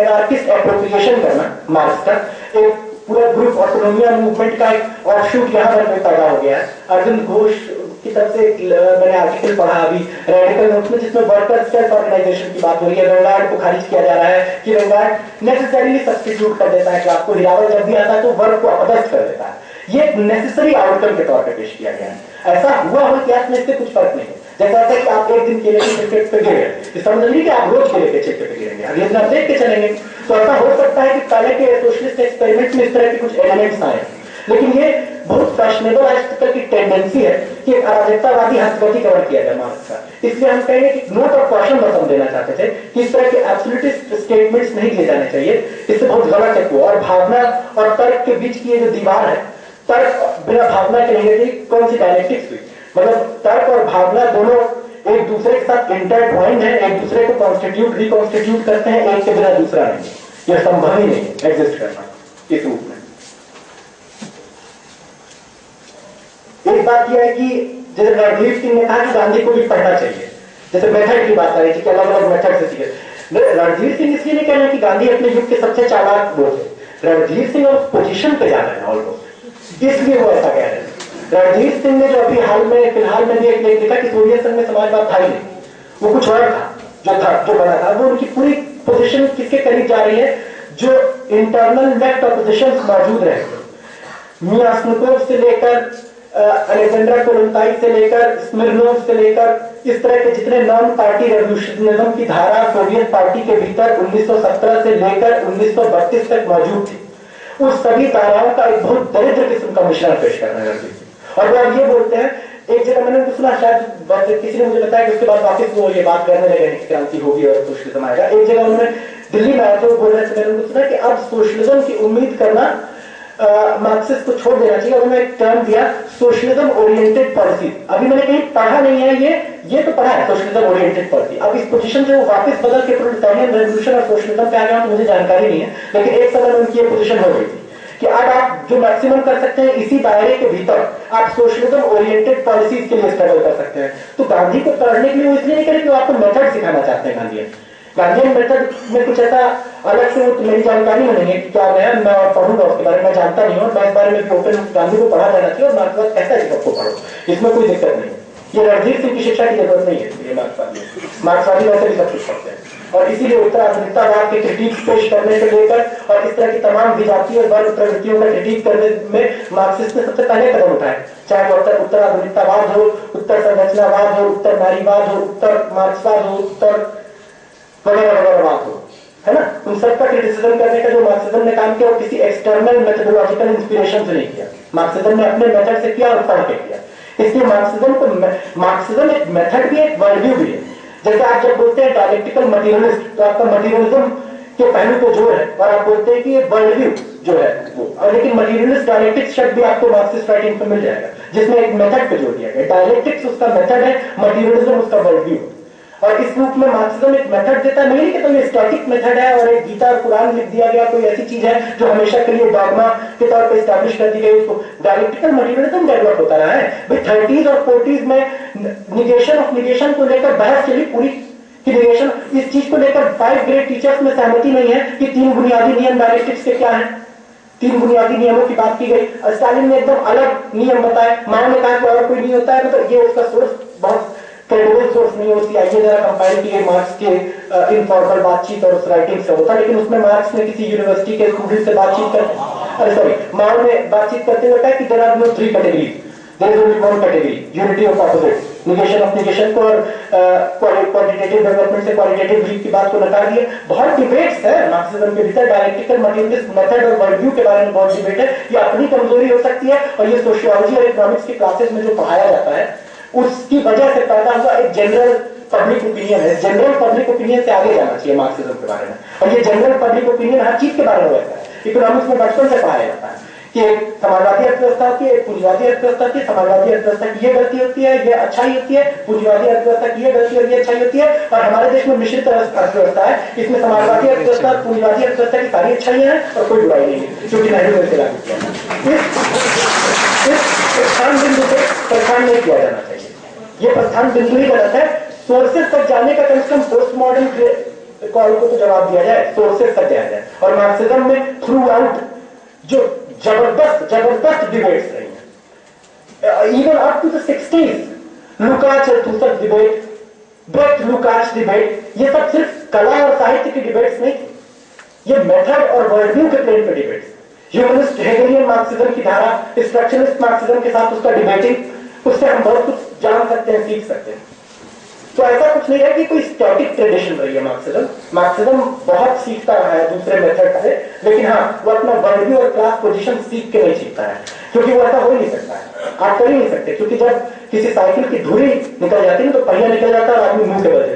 एनार्किस्ट एप्रोप्रिएशन करना। मार्क्स का एक पूरा ग्रुप ऑटोनोमिया मूवमेंट का एक ऑफशूट यहाँ पर पैदा हो गया है। अर्जुन घोष की तरफ से मैंने आर्टिकल पढ़ा अभी रेडिकल नोट्स में, जिसमें वर्कर्स सेल्फ ऑर्गेनाइजेशन की बात हो रही है। वेंगार्ड को खारिज किया जा रहा है कि वेंगार्ड नेसेसरीली सब्स्टिट्यूट कर देता है क्लास को, हिरावल जब भी आता है तो वर्क को अपदस्थ कर देता है। ये एक नेसेसरी आउटकम के तौर पर पेश किया गया है। ऐसा हुआ हो इतिहास में, इससे कुछ फर्क नहीं है। जैसा है कि आप एक दिन केले के क्रिकेट पे गिरे, समझ लीजिए कि आप रोज केले के छिलके पे गिरेंगे, अभी अपना देख के चलेंगे। तो ऐसा हो सकता है कि पहले के सोशलिस्ट एक्सपेरिमेंट में इस तरह के कुछ एलिमेंट्स आए, लेकिन ये बहुत फैशनेबल आजकल की टेंडेंसी है कि अराजकतावादी हस्तगतीकरण किया जाए मार्क्स का। इसलिए हम कहेंगे कि नोट ऑफ कॉशन हम देना चाहते थे कि इस तरह के एब्सोल्यूटिस्ट स्टेटमेंट्स नहीं दिए जाने चाहिए, इससे बहुत गलत है। और भावना और तर्क के बीच की ये जो दीवार है, तर्क बिना भावना के नहीं, कौन सी डायलेक्टिक्स हुई, मतलब तर्क और भावना दोनों एक दूसरे के साथ इंटरट्वाइंड है, एक दूसरे को कॉन्स्टिट्यूट रिकॉन्स्टिट्यूट करते हैं, एक के बिना दूसरा नहीं। यह संभव ही नहीं एग्जिस्ट करना इस रूप में। एक बात यह है कि जैसे रणधीर सिंह ने कहा कि गांधी को भी पढ़ना चाहिए, जैसे मेथड की बात करें कि अलग अलग मेथड से सीखे। रणधीर सिंह इसलिए नहीं कह रहे कि गांधी अपने युग के सबसे चालाक वो थे, रणधीर सिंह उस पोजीशन पे जा रहे हैं ऑलमोस्ट, इसलिए वो ऐसा कह रहे हैं। रणधीर सिंह ने जो अभी फिलहाल में भी एक लेख लिखा कि सोवियत संघ में समाजवाद था ही नहीं, वो कुछ और था जो बना था। वो उनकी पूरी पोजीशन किसके करीब जा रही है, जो इंटरनल लेफ्ट ऑपोजिशन मौजूद रहे, मियास्नुकोव से लेकर अलेक्जेंड्रा कोलंताई से लेकर स्मिर्नोव से लेकर इस तरह के जितने नॉन पार्टी रेवोल्यूशनिज्म की धारा सोवियत पार्टी के भीतर 1917 से लेकर 1932 तक मौजूद थी, उस सभी धाराओं का एक बहुत दरिद्र किस्म का मिश्रण पेश कर रहे हैं। और वो अब ये बोलते हैं, एक जगह मैंने तो सुना, शायद किसी ने मुझे बताया कि उसके बाद वापस वो ये बात करने लगे कि क्रांति होगी और सोशलिज्म आएगा। एक जगह उन्होंने दिल्ली में आया तो बोल रहे थे, मैंने उनको सुना कि अब सोशलिज्म की उम्मीद करना मार्क्सिस्ट को छोड़ देना चाहिए। उन्होंने एक टर्म दिया सोशलिज्म ओरिएंटेड पॉलिसी। अभी मैंने कहीं पढ़ा नहीं है, ये तो पढ़ा है सोशलिज्म ओरिएंटेड पॉलिसी। अब इस पोजीशन से वो वापस बदल के प्रोलेटारियन रेवोल्यूशन और सोशलिज्म पे आ गया, तो मुझे जानकारी नहीं है, लेकिन एक समय में उनकी ये पोजीशन हो गई थी कि अब आप जो मैक्सिमम कर सकते हैं इसी दायरे के भीतर आप सोशलिज्म ओरिएंटेड पॉलिसीज के लिए स्ट्रगल कर सकते हैं। तो गांधी को पढ़ने के लिए वो इसलिए नहीं करें कि वो आपको मेथड सिखाना चाहते हैं। गांधीयन मेथड में कुछ ऐसा अलग से तो मेरी जानकारी में नहीं है कि क्या है, मैं पढ़ूंगा उसके बारे में, जानता नहीं हूँ। मैं इस बारे में ओपन गांधी को पढ़ा जाना चाहिए और मार्क्सवाद कहता है कि सबको पढ़ो, इसमें कोई दिक्कत नहीं है। ये रणधीर सिंह की शिक्षा की जरूरत नहीं है, ये मार्क्सवादी वैसे भी सब कुछ पढ़ते हैं। और इसीलिए उत्तराधुनिकतावाद के क्रिटिक पेश करने से लेकर और इस तरह की तमाम विजातीय और वर्ग प्रवृत्तियों का क्रिटिक करने में मार्क्सिस्ट ने सबसे पहले कदम उठाए, चाहे वो उत्तराधुनिकतावाद हो, उत्तर संरचनावाद हो, उत्तर नारीवाद हो, उत्तर मार्क्सवाद हो, उत्तर वगैरह बात हो, है ना। उन सबका क्रिटिसिज्म करने का जो मार्क्सिज्म ने काम किया वो किसी एक्सटर्नल मेथोडोलॉजिकल इंस्पिरेशन से नहीं किया, मार्क्सिज्म ने अपने मेथड से किया और पढ़ के किया। इसलिए मार्क्सिज्म एक मेथड भी है, एक वर्ल्ड व्यू भी है। जैसे आप जब बोलते हैं डायलेक्टिकल मटीरियलिस्ट, तो आपका मटीरियलिज्म के पहलू पे जोर है, और आप बोलते हैं कि ये वर्ल्ड व्यू जो है वो, और लेकिन मटीरियलिस्ट डायलेक्टिक्स शब्द भी आपको मार्क्सिस्ट राइटिंग पे मिल जाएगा, जिसमें एक मेथड पे जोर दिया गया। डायलेक्टिक्स उसका मेथड है, मटीरियलिज्म उसका वर्ल्ड व्यू। और इस रूप में मार्क्सिज्म एक मेथड देता है, मैं नहीं कहता ये स्टैटिक मेथड है और एक गीता और कुरान लिख दिया गया कोई ऐसी चीज है जो हमेशा के लिए डॉगमा के तौर पे एस्टैब्लिश कर दी गई। उसको डायलेक्टिकल मटीरियलिज्म डेवलप होता रहा है भाई। 30s और 40s में निगेशन ऑफ निगेशन को लेकर बहस चली पूरी कि निगेशन, इस चीज को लेकर 5 ग्रेट टीचर्स में सहमति नहीं है कि 3 बुनियादी नियम डायलेक्टिक्स के क्या है। 3 बुनियादी नियमों की बात की गई, स्टालिन ने एकदम अलग नियम बताए, माओ ने कहा कि और कोई नहीं होता है। मतलब ये उसका सोर्स बहुत क्रेडिबल सोर्स नहीं होती। आइए जरा कंपेयर किए मार्क्स के इनफॉर्मल बातचीत और उस राइटिंग से होता, लेकिन उसमें मार्क्स ने किसी यूनिवर्सिटी के स्टूडेंट से बातचीत कर माओ ने बातचीत करते हुए कहा कि there are no 3 categories, there is only 1 category, unity of opposite. Negation of negation को और क्वांटिटेटिव डेवलपमेंट से क्वालिटेटिव लीप की बात को नकार दिया। बहुत डिबेट्स है मार्क्सिज्म के भीतर, डायलेक्टिकल मटीरियलिस्ट मेथड और वर्ल्ड व्यू के बारे में बहुत डिबेट है। ये अपनी कमजोरी हो सकती है, और ये सोशियोलॉजी और इकोनॉमिक्स की क्लासेस में जो पढ़ाया जाता है उसकी वजह से पैदा हुआ एक जनरल पब्लिक ओपिनियन है। जनरल पब्लिक ओपिनियन से आगे जाना चाहिए मार्क्सिज्म के बारे में, और ये जनरल पब्लिक ओपिनियन हर चीज के बारे में रहता है। इकोनॉमिक्स में बचपन से पढ़ाया जाता है कि एक समाजवादी अर्थव्यवस्था होती है, एक पूंजीवादी अर्थव्यवस्था की। समाजवादी अर्थव्यवस्था की ये गलती होती है, ये अच्छाई होती है, पूंजीवादी अर्थव्यवस्था की ये गलती और ये अच्छाई होती है। और हमारे देश में मिश्रित अर्थव्यवस्था है, इसमें समाजवादी अर्थव्यवस्था और पूंजीवादी अर्थव्यवस्था की सारी अच्छाइयां हैं और कोई बुराई नहीं है, क्योंकि नेहरू ने से लागू किया। इस प्रस्थान बिंदु से प्रस्थान नहीं किया जाना चाहिए, ये प्रस्थान बिंदु ही गलत है। सोर्सेस तक जाने का कम से कम पोस्ट मॉडर्न कॉल को तो जवाब दिया जाए, सोर्सेस तक जाया जाए। और मार्क्सिज्म में थ्रू आउट जो जबरदस्त डिबेट्स रही हैं, even up to the 60s, Lukacs और Althusser debate, Brecht Lukacs debate, ये सब सिर्फ कला और साहित्य की डिबेट्स नहीं, ये मेथड और वर्ल्ड व्यू के प्लेन पे डिबेट्स। ह्यूमनिस्ट हेगेलियन मार्क्सिज्म की धारा, स्ट्रक्चरलिस्ट मार्क्सिज्म के साथ उसका डिबेटिंग, उससे हम बहुत कुछ जान सकते हैं, सीख सकते हैं। तो ऐसा कुछ नहीं है कि कोई स्टैटिक ट्रेडिशन रही है मार्क्सिज्म। मार्क्सिज्म बहुत सीखता रहा है दूसरे मेथड से, लेकिन हाँ वो अपना वर्ल्ड व्यू और क्लास पोजीशन सीख के नहीं सीखता है, क्योंकि वो ऐसा हो ही नहीं सकता है। आप कर ही नहीं सकते, क्योंकि जब किसी साइकिल की धुरी निकल जाती है तो पहिया निकल जाता है और आदमी मुंह के बल